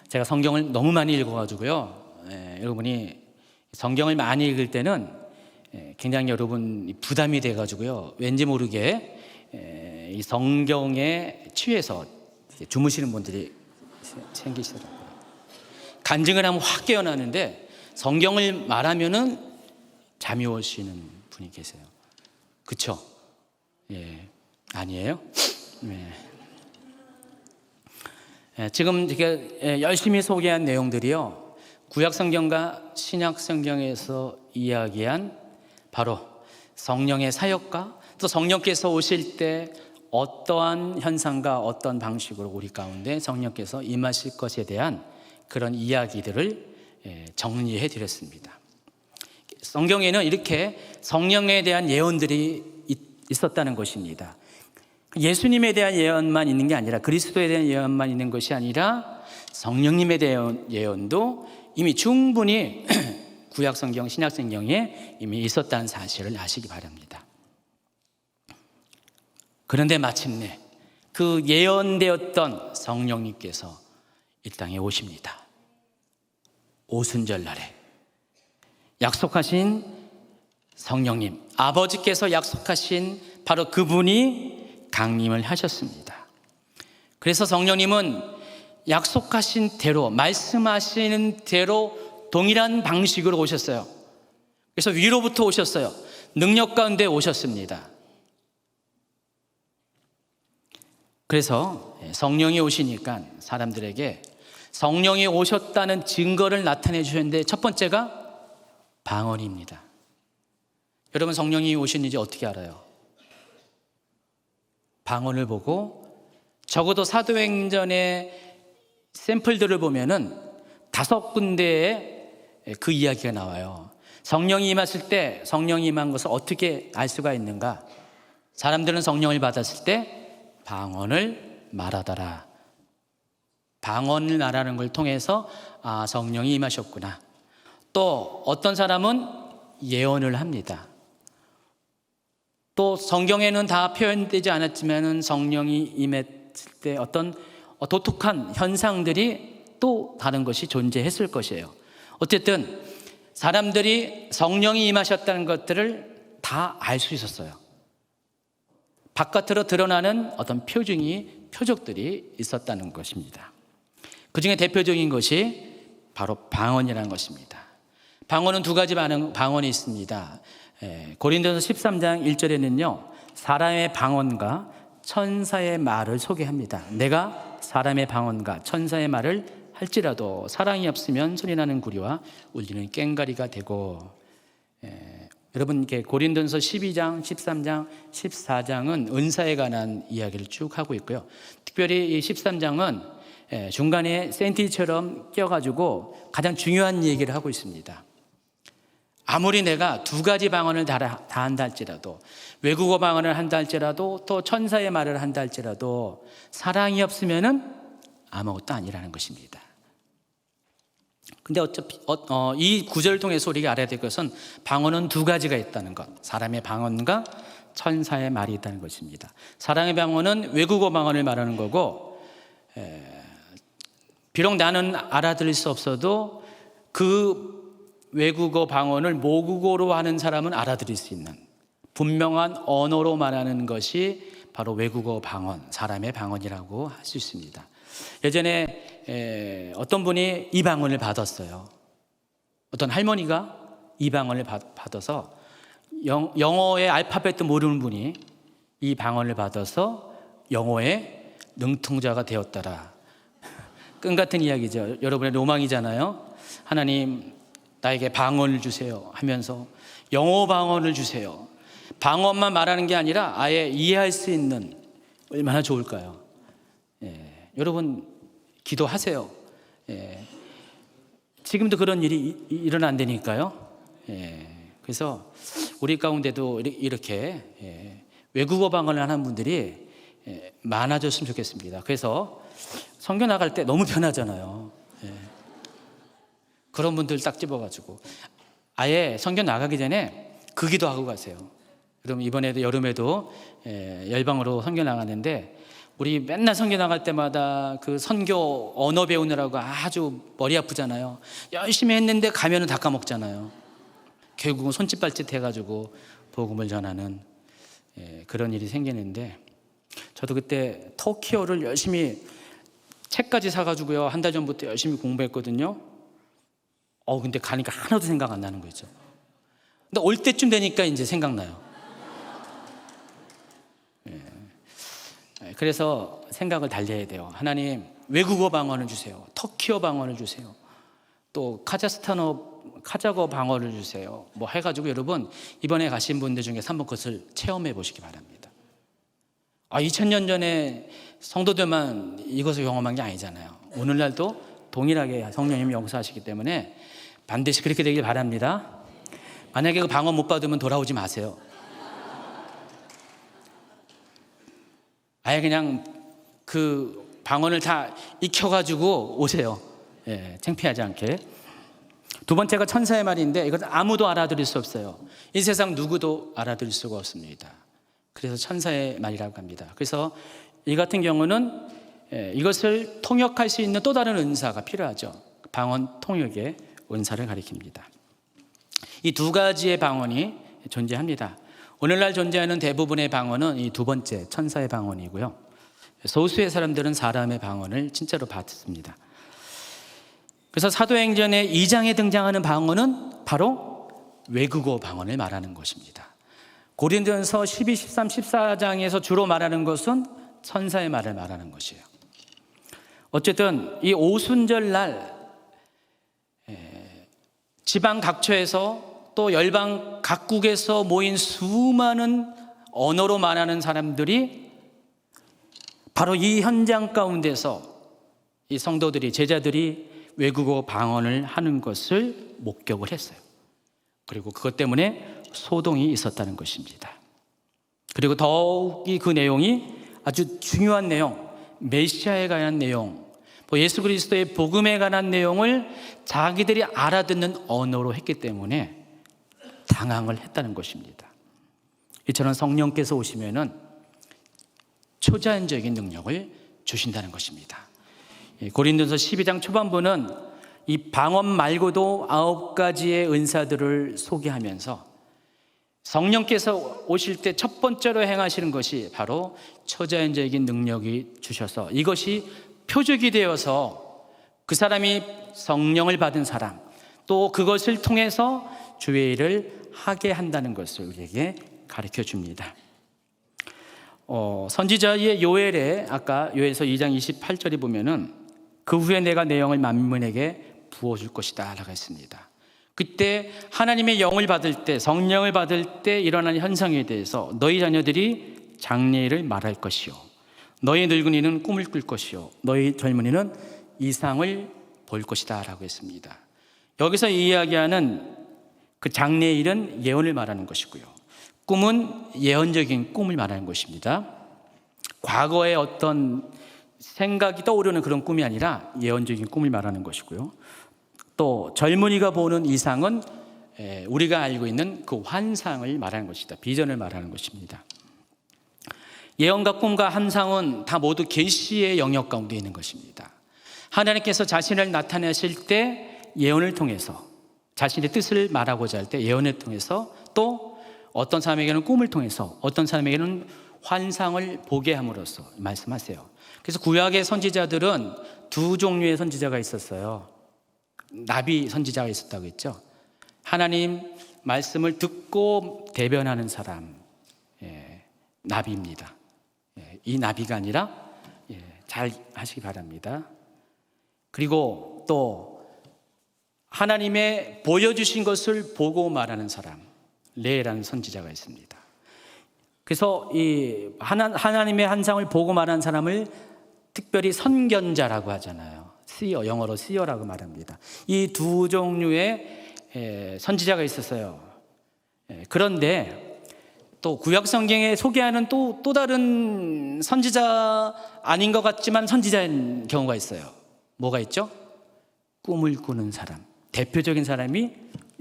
제가 성경을 너무 많이 읽어가지고요, 여러분이 성경을 많이 읽을 때는 굉장히 여러분 부담이 돼가지고요, 왠지 모르게 이 성경에 취해서 주무시는 분들이 생기시더라고요. 간증을 하면 확 깨어나는데 성경을 말하면은 잠이 오시는 분이 계세요. 그렇죠? 예, 아니에요? 네. 지금 제가 열심히 소개한 내용들이요, 구약 성경과 신약 성경에서 이야기한 바로 성령의 사역과 또 성령께서 오실 때 어떠한 현상과 어떤 방식으로 우리 가운데 성령께서 임하실 것에 대한 그런 이야기들을 정리해 드렸습니다. 성경에는 이렇게 성령에 대한 예언들이 있었다는 것입니다. 예수님에 대한 예언만 있는 게 아니라, 그리스도에 대한 예언만 있는 것이 아니라 성령님에 대한 예언도 이미 충분히 구약 성경, 신약 성경에 이미 있었다는 사실을 아시기 바랍니다. 그런데 마침내 그 예언되었던 성령님께서 이 땅에 오십니다. 오순절 날에 약속하신 성령님, 아버지께서 약속하신 바로 그분이 강림을 하셨습니다. 그래서 성령님은 약속하신 대로, 말씀하시는 대로 동일한 방식으로 오셨어요. 그래서 위로부터 오셨어요. 능력 가운데 오셨습니다. 그래서 성령이 오시니까 사람들에게 성령이 오셨다는 증거를 나타내 주셨는데, 첫 번째가 방언입니다. 여러분, 성령이 오셨는지 어떻게 알아요? 방언을 보고, 적어도 사도행전의 샘플들을 보면은 5군데에 그 이야기가 나와요. 성령이 임했을 때 성령이 임한 것을 어떻게 알 수가 있는가? 사람들은 성령을 받았을 때 방언을 말하더라. 방언을 말하는 걸 통해서 성령이 임하셨구나. 또 어떤 사람은 예언을 합니다. 또 성경에는 다 표현되지 않았지만 성령이 임했을 때 어떤 독특한 현상들이 또 다른 것이 존재했을 것이에요. 어쨌든 사람들이 성령이 임하셨다는 것들을 다 알 수 있었어요. 바깥으로 드러나는 어떤 표적들이 있었다는 것입니다. 그 중에 대표적인 것이 바로 방언이라는 것입니다. 방언은 2가지 방언이 있습니다. 고린도서 13장 1절에는요, 사람의 방언과 천사의 말을 소개합니다. 내가 사람의 방언과 천사의 말을 할지라도 사랑이 없으면 소리나는 구리와 울리는 꽹과리가 되고, 여러분, 고린도서 12장, 13장, 14장은 은사에 관한 이야기를 쭉 하고 있고요. 특별히 이 13장은 중간에 샌티처럼 껴가지고 가장 중요한 얘기를 하고 있습니다. 아무리 내가 2가지 방언을 다 한다 할지라도, 외국어 방언을 한다 할지라도, 또 천사의 말을 한다 할지라도 사랑이 없으면은 아무것도 아니라는 것입니다. 근데 어차피 이 구절을 통해서 우리가 알아야 될 것은 방언은 2가지가 있다는 것, 사람의 방언과 천사의 말이 있다는 것입니다. 사람의 방언은 외국어 방언을 말하는 거고, 비록 나는 알아들을 수 없어도 그 외국어 방언을 모국어로 하는 사람은 알아들을 수 있는 분명한 언어로 말하는 것이 바로 외국어 방언, 사람의 방언이라고 할 수 있습니다. 예전에 어떤 분이 이 방언을 받았어요. 어떤 할머니가 이 방언을 받아서 영어의 알파벳도 모르는 분이 이 방언을 받아서 영어의 능통자가 되었더라. 끈 같은 이야기죠. 여러분의 로망이잖아요. 하나님, 나에게 방언을 주세요 하면서 영어 방언을 주세요. 방언만 말하는 게 아니라 아예 이해할 수 있는, 얼마나 좋을까요? 여러분, 기도하세요. 지금도 그런 일이 일어난다니까요. 그래서 우리 가운데도 이렇게 외국어 방언을 하는 분들이 많아졌으면 좋겠습니다. 그래서 선교 나갈 때 너무 편하잖아요. 그런 분들 딱 집어가지고 아예 선교 나가기 전에 그 기도하고 가세요. 그럼 이번에도 여름에도 열방으로 선교 나갔는데, 우리 맨날 선교 나갈 때마다 그 선교 언어 배우느라고 아주 머리 아프잖아요. 열심히 했는데 가면은 다 까먹잖아요. 결국은 손짓발짓 해가지고 복음을 전하는 그런 일이 생기는데, 저도 그때 터키어를 열심히 책까지 사가지고요, 1달 전부터 열심히 공부했거든요. 근데 가니까 하나도 생각 안 나는 거죠. 근데 올 때쯤 되니까 이제 생각나요. 그래서 생각을 달리해야 돼요. 하나님, 외국어 방언을 주세요. 터키어 방언을 주세요. 또 카자흐 방언을 주세요. 뭐 해가지고 여러분, 이번에 가신 분들 중에서 한번 그것을 체험해 보시기 바랍니다. 2000년 전에 성도들만 이것을 경험한 게 아니잖아요. 오늘날도 동일하게 성령님이 역사하시기 때문에 반드시 그렇게 되길 바랍니다. 만약에 그 방언 못 받으면 돌아오지 마세요. 아예 그냥 그 방언을 다 익혀가지고 오세요. 창피하지 않게. 2번째가 천사의 말인데, 이것은 아무도 알아들을 수 없어요. 이 세상 누구도 알아들을 수가 없습니다. 그래서 천사의 말이라고 합니다. 그래서 이 같은 경우는 이것을 통역할 수 있는 또 다른 은사가 필요하죠. 방언 통역의 은사를 가리킵니다. 이 두 가지의 방언이 존재합니다. 오늘날 존재하는 대부분의 방언은 이 두 번째 천사의 방언이고요. 소수의 사람들은 사람의 방언을 진짜로 받습니다. 그래서 사도행전의 2장에 등장하는 방언은 바로 외국어 방언을 말하는 것입니다. 고린도전서 12, 13, 14장에서 주로 말하는 것은 천사의 말을 말하는 것이에요. 어쨌든 이 오순절날 지방 각처에서 또 열방 각국에서 모인 수많은 언어로 말하는 사람들이 바로 이 현장 가운데서 이 성도들이, 제자들이 외국어 방언을 하는 것을 목격을 했어요. 그리고 그것 때문에 소동이 있었다는 것입니다. 그리고 더욱이 그 내용이 아주 중요한 내용, 메시아에 관한 내용, 예수 그리스도의 복음에 관한 내용을 자기들이 알아듣는 언어로 했기 때문에 당황을 했다는 것입니다. 이처럼 성령께서 오시면은 초자연적인 능력을 주신다는 것입니다. 고린도서 12장 초반부는 이 방언 말고도 9가지의 은사들을 소개하면서 성령께서 오실 때 첫 번째로 행하시는 것이 바로 초자연적인 능력이 주셔서 이것이 표적이 되어서 그 사람이 성령을 받은 사람, 또 그것을 통해서 주의 일을 하게 한다는 것을 우리에게 가르쳐 줍니다. 선지자의 요엘에 아까 요엘서 2장 28절에 보면은 그 후에 내가 내 영을 만민에게 부어줄 것이다 라고 했습니다. 그때 하나님의 영을 받을 때, 성령을 받을 때 일어나는 현상에 대해서 너희 자녀들이 장래일을 말할 것이요, 너희 늙은이는 꿈을 꿀 것이요, 너희 젊은이는 이상을 볼 것이다 라고 했습니다. 여기서 이야기하는 그 장래일은 예언을 말하는 것이고요, 꿈은 예언적인 꿈을 말하는 것입니다. 과거의 어떤 생각이 떠오르는 그런 꿈이 아니라 예언적인 꿈을 말하는 것이고요, 또 젊은이가 보는 이상은 우리가 알고 있는 그 환상을 말하는 것이다, 비전을 말하는 것입니다. 예언과 꿈과 환상은 다 모두 계시의 영역 가운데 있는 것입니다. 하나님께서 자신을 나타내실 때 예언을 통해서, 자신의 뜻을 말하고자 할 때 예언을 통해서, 또 어떤 사람에게는 꿈을 통해서, 어떤 사람에게는 환상을 보게 함으로써 말씀하세요. 그래서 구약의 선지자들은 두 종류의 선지자가 있었어요. 나비 선지자가 있었다고 했죠. 하나님 말씀을 듣고 대변하는 사람, 나비입니다. 이 나비가 아니라 잘 하시기 바랍니다. 그리고 또 하나님의 보여주신 것을 보고 말하는 사람, 레라는 선지자가 있습니다. 그래서 이 하나님의 환상을 보고 말하는 사람을 특별히 선견자라고 하잖아요. 시어, 영어로 시어라고 말합니다. 이 두 종류의 선지자가 있었어요. 그런데 또 구약 성경에 소개하는 또 다른 선지자 아닌 것 같지만 선지자인 경우가 있어요. 뭐가 있죠? 꿈을 꾸는 사람. 대표적인 사람이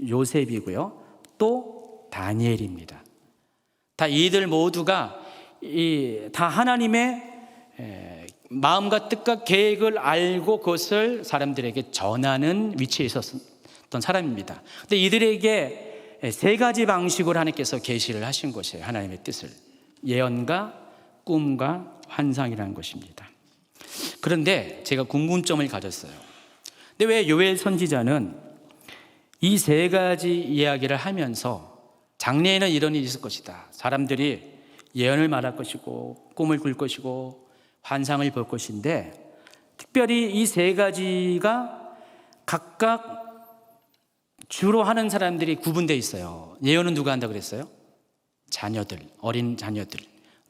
요셉이고요, 또 다니엘입니다. 다 이들 모두가 다 하나님의 마음과 뜻과 계획을 알고 그것을 사람들에게 전하는 위치에 있었던 사람입니다. 근데 이들에게 세 가지 방식으로 하나님께서 계시를 하신 것이에요. 하나님의 뜻을. 예언과 꿈과 환상이라는 것입니다. 그런데 제가 궁금점을 가졌어요. 근데 왜 요엘 선지자는 이 세 가지 이야기를 하면서 장래에는 이런 일이 있을 것이다, 사람들이 예언을 말할 것이고 꿈을 꿀 것이고 환상을 볼 것인데, 특별히 이 세 가지가 각각 주로 하는 사람들이 구분되어 있어요. 예언은 누가 한다고 그랬어요? 자녀들, 어린 자녀들.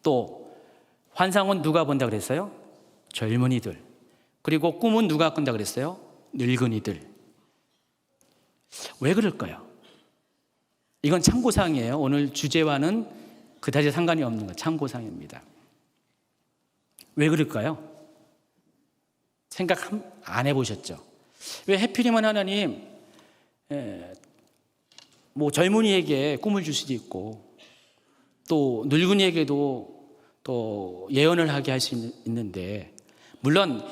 또 환상은 누가 본다고 그랬어요? 젊은이들. 그리고 꿈은 누가 꾼다고 그랬어요? 늙은이들. 왜 그럴까요? 이건 참고사항이에요. 오늘 주제와는 그다지 상관이 없는 것, 참고사항입니다. 왜 그럴까요? 생각 안 해보셨죠? 왜 하필이면 하나님 젊은이에게 꿈을 줄 수도 있고 또 늙은이에게도 또 예언을 하게 할 수 있는데, 물론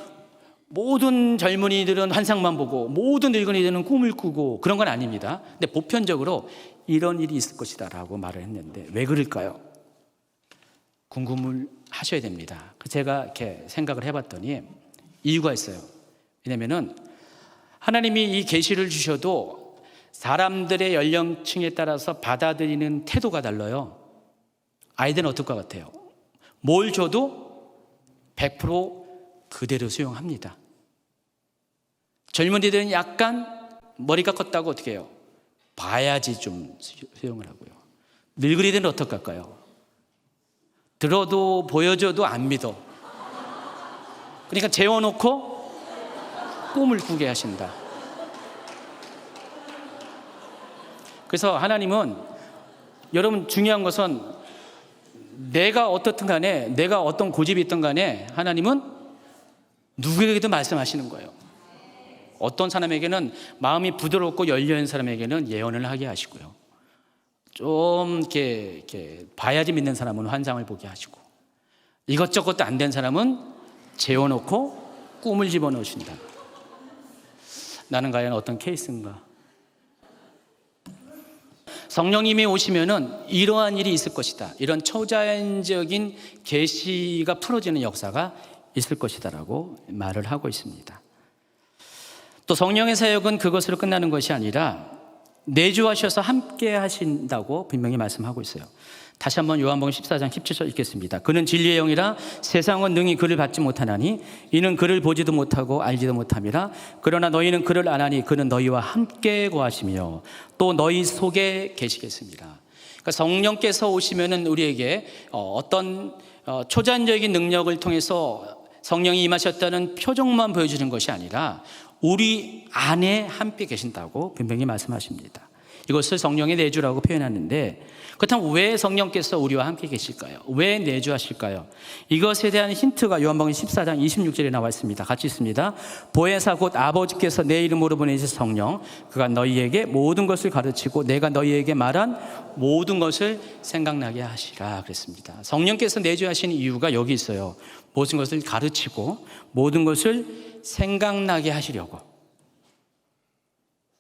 모든 젊은이들은 환상만 보고 모든 늙은이들은 꿈을 꾸고 그런 건 아닙니다. 근데 보편적으로 이런 일이 있을 것이다 라고 말을 했는데 왜 그럴까요? 궁금을 하셔야 됩니다. 제가 이렇게 생각을 해봤더니 이유가 있어요. 왜냐면은 하나님이 이 계시를 주셔도 사람들의 연령층에 따라서 받아들이는 태도가 달라요. 아이들은 어떨 것 같아요? 뭘 줘도 100% 그대로 수용합니다. 젊은이들은 약간 머리가 컸다고 어떻게 해요? 봐야지 좀 수용을 하고요. 늙은이들은 어떨까요? 들어도 보여줘도 안 믿어. 그러니까 재워놓고 꿈을 꾸게 하신다. 그래서 하나님은, 여러분 중요한 것은 내가 어떻든 간에, 내가 어떤 고집이 있든 간에 하나님은 누구에게도 말씀하시는 거예요. 어떤 사람에게는 마음이 부드럽고 열려있는 사람에게는 예언을 하게 하시고요. 좀 이렇게 봐야지 믿는 사람은 환상을 보게 하시고, 이것저것도 안 된 사람은 재워놓고 꿈을 집어넣으신다. 나는 과연 어떤 케이스인가? 성령님이 오시면은 이러한 일이 있을 것이다. 이런 초자연적인 계시가 풀어지는 역사가 있을 것이다라고 말을 하고 있습니다. 또 성령의 사역은 그것으로 끝나는 것이 아니라 내주하셔서 함께 하신다고 분명히 말씀하고 있어요. 다시 한번 요한복음 14장 17절 읽겠습니다. 그는 진리의 영이라 세상은 능히 그를 받지 못하나니 이는 그를 보지도 못하고 알지도 못함이라. 그러나 너희는 그를 아나니 그는 너희와 함께 거하시며 또 너희 속에 계시겠습니다. 그러니까 성령께서 오시면은 우리에게 어떤 초자연적인 능력을 통해서 성령이 임하셨다는 표정만 보여주는 것이 아니라 우리 안에 함께 계신다고 분명히 말씀하십니다. 이것을 성령의 내주라고 표현하는데, 그렇다면 왜 성령께서 우리와 함께 계실까요? 왜 내주하실까요? 이것에 대한 힌트가 요한복음 14장 26절에 나와 있습니다. 같이 있습니다. 보혜사 곧 아버지께서 내 이름으로 보내신 성령, 그가 너희에게 모든 것을 가르치고 내가 너희에게 말한 모든 것을 생각나게 하시라 그랬습니다. 성령께서 내주하시는 이유가 여기 있어요. 모든 것을 가르치고 모든 것을 생각나게 하시려고.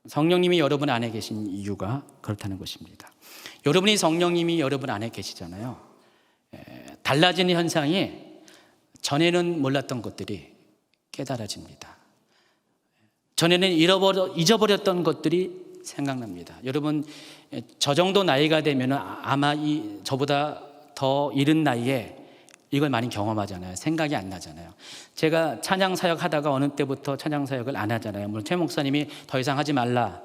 성령님이 여러분 안에 계신 이유가 그렇다는 것입니다. 여러분이 성령님이 여러분 안에 계시잖아요. 달라지는 현상이 전에는 몰랐던 것들이 깨달아집니다. 전에는 잊어버렸던 것들이 생각납니다. 여러분 저 정도 나이가 되면 아마 저보다 더 이른 나이에 이걸 많이 경험하잖아요. 생각이 안 나잖아요. 제가 찬양 사역 하다가 어느 때부터 찬양 사역을 안 하잖아요. 물론 최 목사님이 더 이상 하지 말라,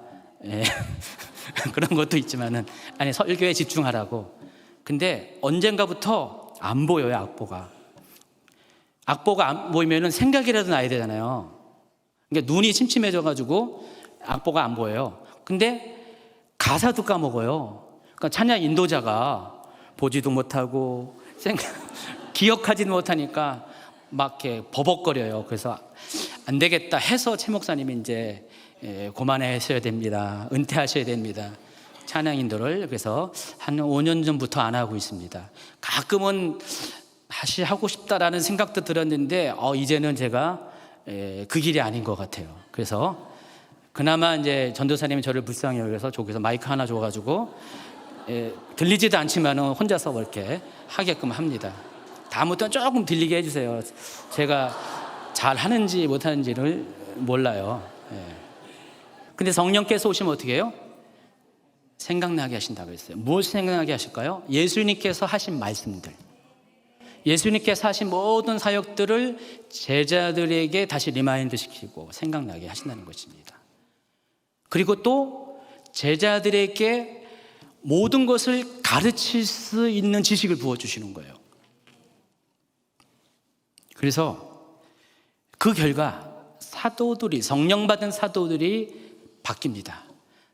그런 것도 있지만은, 아니 설교에 집중하라고. 근데 언젠가부터 안 보여요. 악보가 안 보이면은 생각이라도 나야 되잖아요. 그러니까 눈이 침침해져가지고 악보가 안 보여요. 근데 가사도 까먹어요. 그러니까 찬양 인도자가 보지도 못하고 기억하지도 못하니까 막 이렇게 버벅거려요. 그래서 안 되겠다 해서 최 목사님이 이제 그만하셔야 됩니다. 은퇴하셔야 됩니다. 찬양 인도를. 그래서 한 5년 전부터 안 하고 있습니다. 가끔은 다시 하고 싶다라는 생각도 들었는데 이제는 제가 그 길이 아닌 것 같아요. 그래서 그나마 이제 전도사님이 저를 불쌍히 여겨서 저기서 마이크 하나 줘가지고 들리지도 않지만은 혼자서 이렇게 하게끔 합니다. 다음부터는 조금 들리게 해주세요. 제가 잘 하는지 못하는지를 몰라요. 근데 성령께서 오시면 어떻게 해요? 생각나게 하신다고 했어요. 무엇을 생각나게 하실까요? 예수님께서 하신 말씀들, 예수님께서 하신 모든 사역들을 제자들에게 다시 리마인드 시키고 생각나게 하신다는 것입니다. 그리고 또 제자들에게 모든 것을 가르칠 수 있는 지식을 부어주시는 거예요. 그래서 그 결과 성령 받은 사도들이 바뀝니다.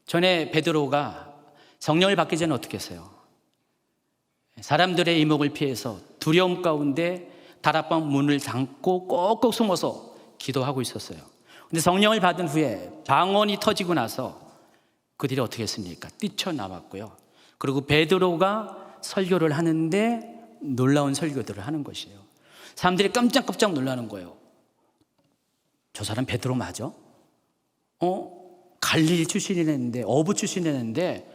전에 베드로가 성령을 받기 전에 어떻게 했어요? 사람들의 이목을 피해서 두려움 가운데 다락방 문을 잠고 꼭꼭 숨어서 기도하고 있었어요. 근데 성령을 받은 후에 방언이 터지고 나서 그들이 어떻게 했습니까? 뛰쳐나왔고요. 그리고 베드로가 설교를 하는데 놀라운 설교들을 하는 것이에요. 사람들이 깜짝깜짝 놀라는 거예요. 저 사람 베드로 맞아? 갈릴리 출신이랬는데, 어부 출신이랬는데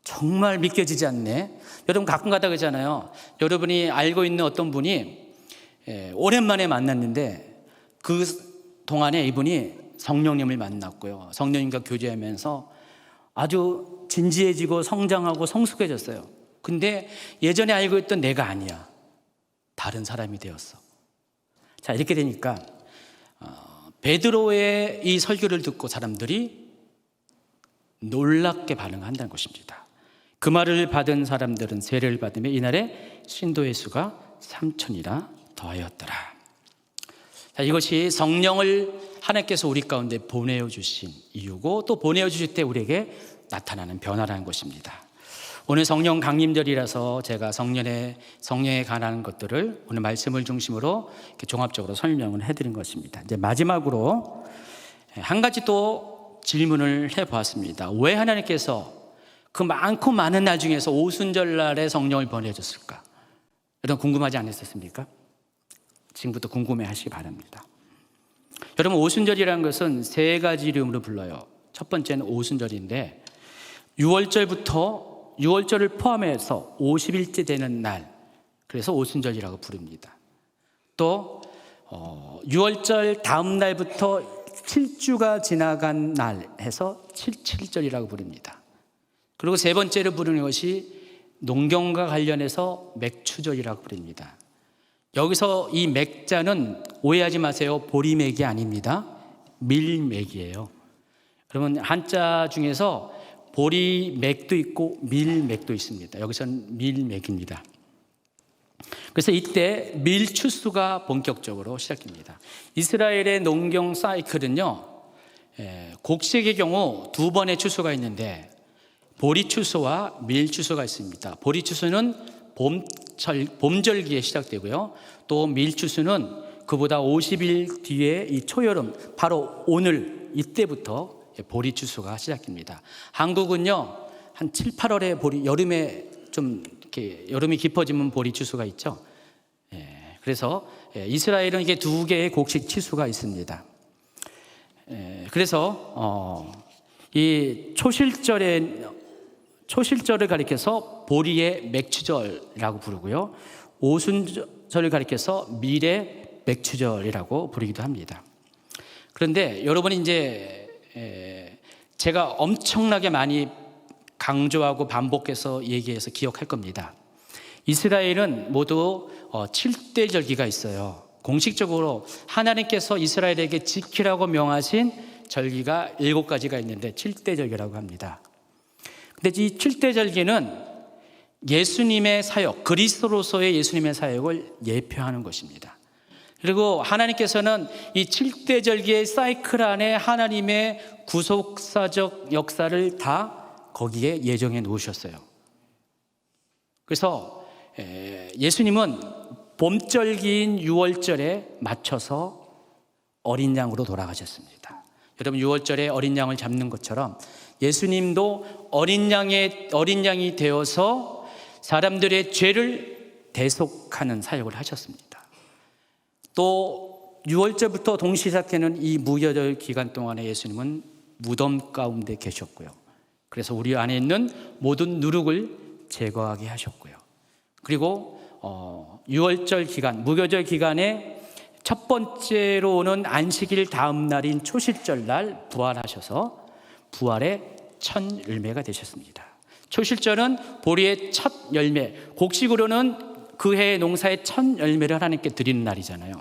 정말 믿겨지지 않네. 여러분 가끔 가다 그러잖아요. 여러분이 알고 있는 어떤 분이 오랜만에 만났는데 그 동안에 이분이 성령님을 만났고요. 성령님과 교제하면서 아주 진지해지고 성장하고 성숙해졌어요. 근데 예전에 알고 있던 내가 아니야. 다른 사람이 되었어. 자, 이렇게 되니까 베드로의 이 설교를 듣고 사람들이 놀랍게 반응한다는 것입니다. 그 말을 받은 사람들은 세례를 받으며 이날에 신도의 수가 3,000이라 더하였더라. 자, 이것이 성령을 하나님께서 우리 가운데 보내어 주신 이유고, 또 보내어 주실 때 우리에게 나타나는 변화라는 것입니다. 오늘 성령 강림절이라서 제가 성령에 관한 것들을 오늘 말씀을 중심으로 이렇게 종합적으로 설명을 해드린 것입니다. 이제 마지막으로 한 가지 또 질문을 해보았습니다. 왜 하나님께서 그 많고 많은 날 중에서 오순절날에 성령을 보내줬을까? 여러분 궁금하지 않으셨습니까? 지금부터 궁금해하시기 바랍니다. 여러분 오순절이라는 것은 세 가지 이름으로 불러요. 첫 번째는 오순절인데 6월절을 포함해서 50일째 되는 날, 그래서 오순절이라고 부릅니다. 또 6월절 다음 날부터 7주가 지나간 날 해서 77절이라고 부릅니다. 그리고 세 번째로 부르는 것이 농경과 관련해서 맥추절이라고 부릅니다. 여기서 이 맥자는 오해하지 마세요. 보리맥이 아닙니다. 밀맥이에요. 여러분 한자 중에서 보리맥도 있고 밀맥도 있습니다. 여기서는 밀맥입니다. 그래서 이때 밀추수가 본격적으로 시작됩니다. 이스라엘의 농경 사이클은요, 곡식의 경우 두 번의 추수가 있는데 보리추수와 밀추수가 있습니다. 보리추수는 봄절기에 시작되고요, 또 밀추수는 그보다 50일 뒤에 이 초여름, 바로 오늘 이때부터 보리추수가 시작됩니다. 한국은요 한 7, 8월에 여름에 좀 이렇게 여름이 깊어지면 보리추수가 있죠. 그래서 이스라엘은 이게 두 개의 곡식 치수가 있습니다. 그래서 이 초실절을 가리켜서 보리의 맥추절이라고 부르고요, 오순절을 가리켜서 밀의 맥추절이라고 부르기도 합니다. 그런데 여러분이 이제 제가 엄청나게 많이 강조하고 반복해서 얘기해서 기억할 겁니다. 이스라엘은 모두 7대 절기가 있어요. 공식적으로 하나님께서 이스라엘에게 지키라고 명하신 절기가 7가지가 있는데 7대 절기라고 합니다. 근데 이 7대 절기는 예수님의 사역, 그리스도로서의 예수님의 사역을 예표하는 것입니다. 그리고 하나님께서는 이 7대 절기의 사이클 안에 하나님의 구속사적 역사를 다 거기에 예정해 놓으셨어요. 그래서 예수님은 봄절기인 6월절에 맞춰서 어린 양으로 돌아가셨습니다. 여러분 6월절에 어린 양을 잡는 것처럼 예수님도 어린 양이 되어서 사람들의 죄를 대속하는 사역을 하셨습니다. 또 6월절부터 동시 시작되는 이 무교절 기간 동안에 예수님은 무덤 가운데 계셨고요. 그래서 우리 안에 있는 모든 누룩을 제거하게 하셨고요. 그리고 6월절 기간, 무교절 기간에 첫 번째로 오는 안식일 다음 날인 초실절 날 부활하셔서 부활의 첫 열매가 되셨습니다. 초실절은 보리의 첫 열매, 곡식으로는 그 해의 농사의 첫 열매를 하나님께 드리는 날이잖아요.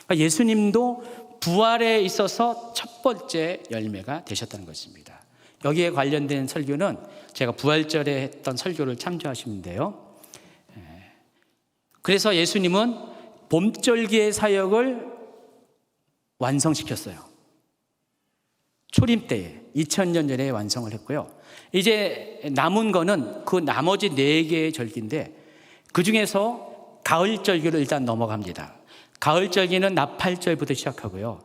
그러니까 예수님도 부활에 있어서 첫 번째 열매가 되셨다는 것입니다. 여기에 관련된 설교는 제가 부활절에 했던 설교를 참조하시면 돼요. 그래서 예수님은 봄절기의 사역을 완성시켰어요. 초림 때에 2000년 전에 완성을 했고요. 이제 남은 거는 그 나머지 4개의 절기인데 그 중에서 가을절기로 일단 넘어갑니다. 가을절기는 나팔절부터 시작하고요.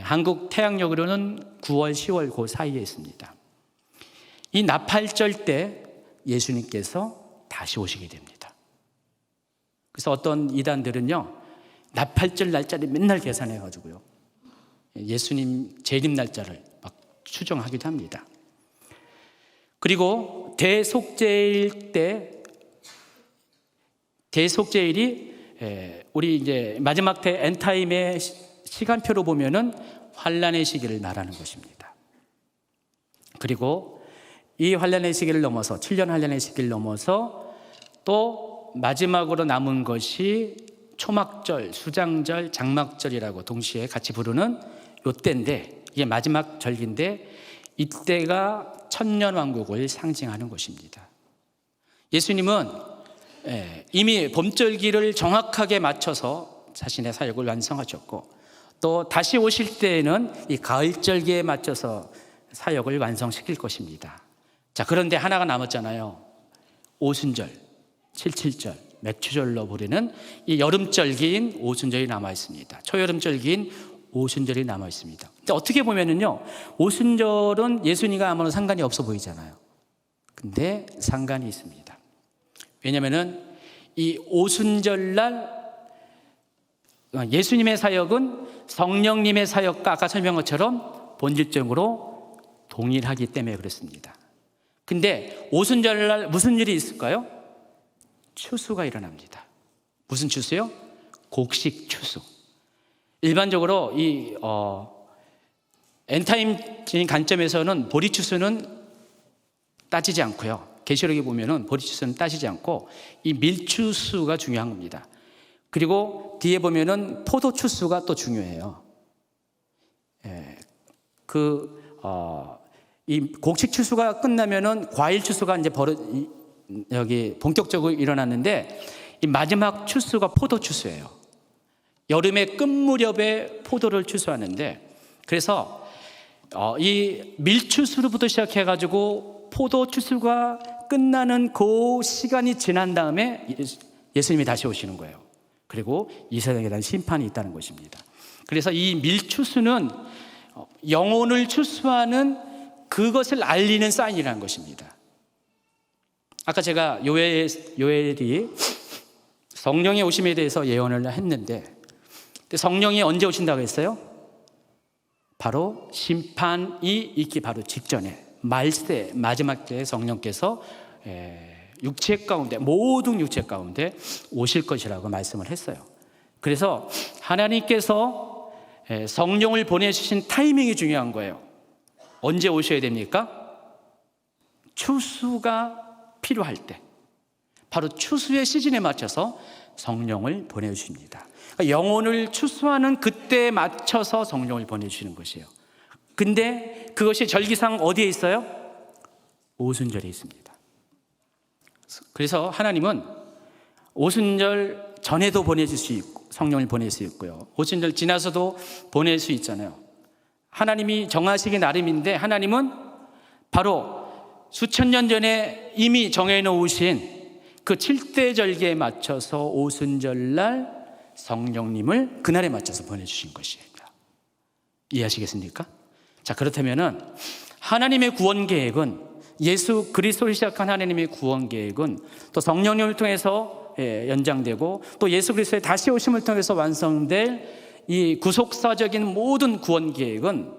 한국 태양력으로는 9월, 10월 그 사이에 있습니다. 이 나팔절 때 예수님께서 다시 오시게 됩니다. 그래서 어떤 이단들은요, 나팔절 날짜를 맨날 계산해가지고요, 예수님 재림 날짜를 막 추정하기도 합니다. 그리고 대속죄일 때, 대속죄일이 우리 이제 마지막 때 엔타임의 시간표로 보면은 환란의 시기를 말하는 것입니다. 그리고 이 환란의 시기를 넘어서 7년 환란의 시기를 넘어서 또 마지막으로 남은 것이 초막절, 수장절, 장막절이라고 동시에 같이 부르는 요때인데, 이게 마지막 절기인데 이때가 천년왕국을 상징하는 것입니다. 예수님은 이미 봄절기를 정확하게 맞춰서 자신의 사역을 완성하셨고, 또 다시 오실 때에는 이 가을절기에 맞춰서 사역을 완성시킬 것입니다. 자, 그런데 하나가 남았잖아요. 오순절, 칠칠절, 맥추절로 부르는 이 여름절기인 오순절이 남아 있습니다. 초여름절기인 오순절이 남아 있습니다. 근데 어떻게 보면은요, 오순절은 예수님과 아무런 상관이 없어 보이잖아요. 근데 상관이 있습니다. 왜냐면은 이 오순절날 예수님의 사역은 성령님의 사역과 아까 설명한 것처럼 본질적으로 동일하기 때문에 그렇습니다. 근데 오순절날 무슨 일이 있을까요? 추수가 일어납니다. 무슨 추수요? 곡식 추수. 일반적으로 이 엔타임적인 관점에서는 보리 추수는 따지지 않고요. 계시록에 보면은 보리 추수는 따지지 않고 이 밀추수가 중요한 겁니다. 그리고 뒤에 보면은 포도 추수가 또 중요해요. 이 곡식 추수가 끝나면은 과일 추수가 이제 여기 본격적으로 일어났는데, 이 마지막 추수가 포도 추수예요. 여름의 끝 무렵에 포도를 추수하는데, 그래서 이 밀추수로부터 시작해가지고 포도 추수가 끝나는 그 시간이 지난 다음에 예수님이 다시 오시는 거예요. 그리고 이 세상에 대한 심판이 있다는 것입니다. 그래서 이 밀추수는 영혼을 추수하는 그것을 알리는 사인이라는 것입니다. 아까 제가 요엘이 성령의 오심에 대해서 예언을 했는데, 성령이 언제 오신다고 했어요? 바로 심판이 있기 바로 직전에, 말세 마지막 때에 성령께서 육체 가운데, 모든 육체 가운데 오실 것이라고 말씀을 했어요. 그래서 하나님께서 성령을 보내주신 타이밍이 중요한 거예요. 언제 오셔야 됩니까? 추수가 필요할 때, 바로 추수의 시즌에 맞춰서 성령을 보내주십니다. 그러니까 영혼을 추수하는 그때에 맞춰서 성령을 보내주시는 것이에요. 근데 그것이 절기상 어디에 있어요? 오순절에 있습니다. 그래서 하나님은 오순절 전에도 보내줄 수 있고, 성령을 보낼 수 있고요, 오순절 지나서도 보낼 수 있잖아요. 하나님이 정하시기 나름인데, 하나님은 바로 수천 년 전에 이미 정해놓으신 그 7대 절기에 맞춰서 오순절날 성령님을 그날에 맞춰서 보내주신 것입니다. 이해하시겠습니까? 자, 그렇다면은 하나님의 구원 계획은, 예수 그리스도를 시작한 하나님의 구원 계획은 또 성령님을 통해서 연장되고, 또 예수 그리스도의 다시 오심을 통해서 완성될 이 구속사적인 모든 구원 계획은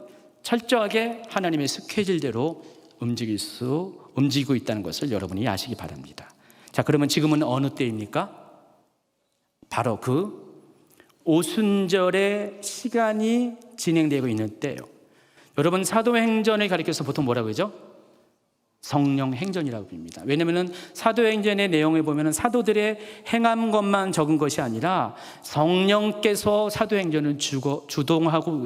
철저하게 하나님의 스케줄대로 움직이고 있다는 것을 여러분이 아시기 바랍니다. 자, 그러면 지금은 어느 때입니까? 바로 그 오순절의 시간이 진행되고 있는 때예요. 여러분, 사도행전을 가리켜서 보통 뭐라고 하죠? 성령 행전이라고 부릅니다. 왜냐하면 사도행전의 내용을 보면 사도들의 행한 것만 적은 것이 아니라 성령께서 사도행전을 주도하고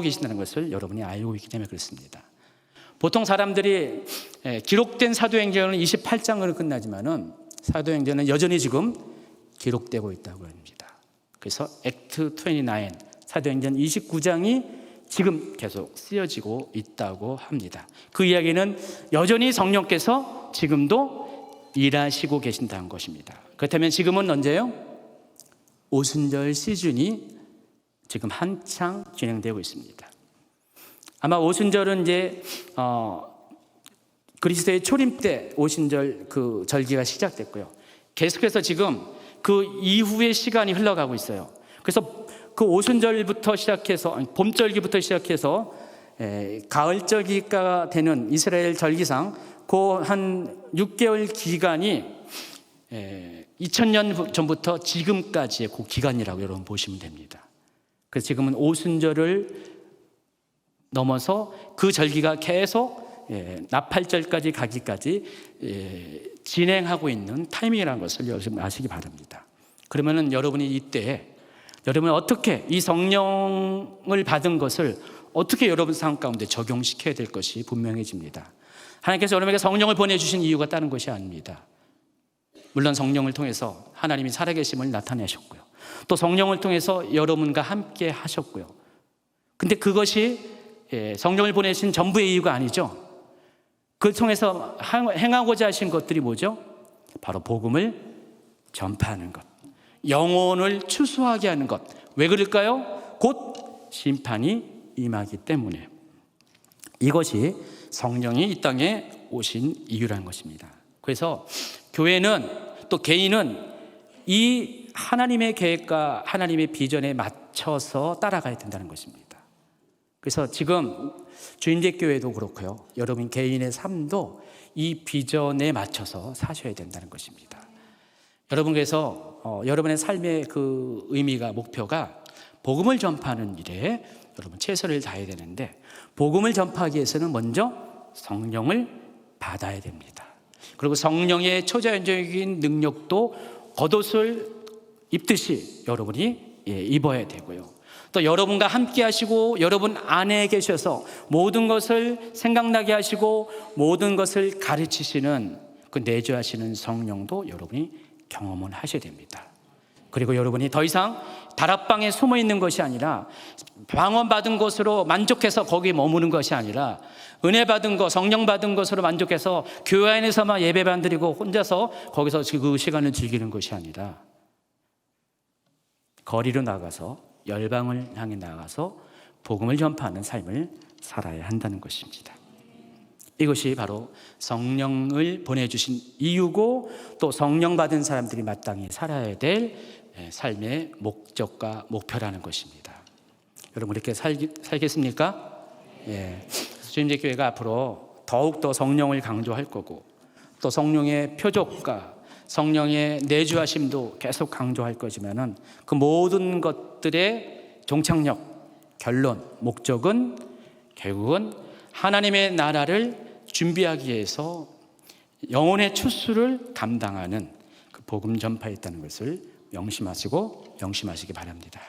계신다는 것을 여러분이 알고 있기 때문에 그렇습니다. 보통 사람들이 기록된 사도행전은 28장으로 끝나지만은 사도행전은 여전히 지금 기록되고 있다고 합니다. 그래서 액트 29, 사도행전 29장이 지금 계속 쓰여지고 있다고 합니다. 그 이야기는 여전히 성령께서 지금도 일하시고 계신다는 것입니다. 그렇다면 지금은 언제요? 오순절 시즌이 지금 한창 진행되고 있습니다. 아마 오순절은 이제 그리스도의 초림 때 오순절 그 절기가 시작됐고요. 계속해서 지금 그 이후의 시간이 흘러가고 있어요. 그래서 그 오순절부터 시작해서 봄절기부터 시작해서 가을절기가 되는 이스라엘 절기상 그 한 6개월 기간이 2000년 전부터 지금까지의 그 기간이라고 여러분 보시면 됩니다. 그래서 지금은 오순절을 넘어서 그 절기가 계속 나팔절까지 가기까지 진행하고 있는 타이밍이라는 것을 여러분 아시기 바랍니다. 그러면은 여러분이 이때 여러분은 어떻게 이 성령을 받은 것을 어떻게 여러분 삶 가운데 적용시켜야 될 것이 분명해집니다. 하나님께서 여러분에게 성령을 보내주신 이유가 다른 것이 아닙니다. 물론 성령을 통해서 하나님이 살아계심을 나타내셨고요, 또 성령을 통해서 여러분과 함께 하셨고요. 근데 그것이 성령을 보내신 전부의 이유가 아니죠. 그걸 통해서 행하고자 하신 것들이 뭐죠? 바로 복음을 전파하는 것, 영혼을 추수하게 하는 것. 왜 그럴까요? 곧 심판이 임하기 때문에. 이것이 성령이 이 땅에 오신 이유라는 것입니다. 그래서 교회는 또 개인은 이 하나님의 계획과 하나님의 비전에 맞춰서 따라가야 된다는 것입니다. 그래서 지금 주인대교회도 그렇고요, 여러분 개인의 삶도 이 비전에 맞춰서 사셔야 된다는 것입니다. 여러분, 그래서 여러분의 삶의 그 의미가, 목표가 복음을 전파하는 일에 여러분 최선을 다해야 되는데, 복음을 전파하기 위해서는 먼저 성령을 받아야 됩니다. 그리고 성령의 초자연적인 능력도 겉옷을 입듯이 여러분이 입어야 되고요, 또 여러분과 함께 하시고 여러분 안에 계셔서 모든 것을 생각나게 하시고 모든 것을 가르치시는 그 내주하시는 성령도 여러분이 경험을 하셔야 됩니다. 그리고 여러분이 더 이상 다락방에 숨어 있는 것이 아니라, 방언받은 것으로 만족해서 거기에 머무는 것이 아니라, 은혜 받은 것, 성령 받은 것으로 만족해서 교회 안에서만 예배만 드리고 혼자서 거기서 그 시간을 즐기는 것이 아니라, 거리로 나가서 열방을 향해 나가서 복음을 전파하는 삶을 살아야 한다는 것입니다. 이것이 바로 성령을 보내주신 이유고, 또 성령 받은 사람들이 마땅히 살아야 될 삶의 목적과 목표라는 것입니다. 여러분, 이렇게 살겠습니까? 주님의 교회가 앞으로 더욱더 성령을 강조할 거고, 또 성령의 표적과 성령의 내주하심도 계속 강조할 거지만은, 그 모든 것들의 종착역, 결론, 목적은 결국은 하나님의 나라를 준비하기 위해서 영혼의 추수를 감당하는 그 복음 전파에 있다는 것을 명심하시기 바랍니다.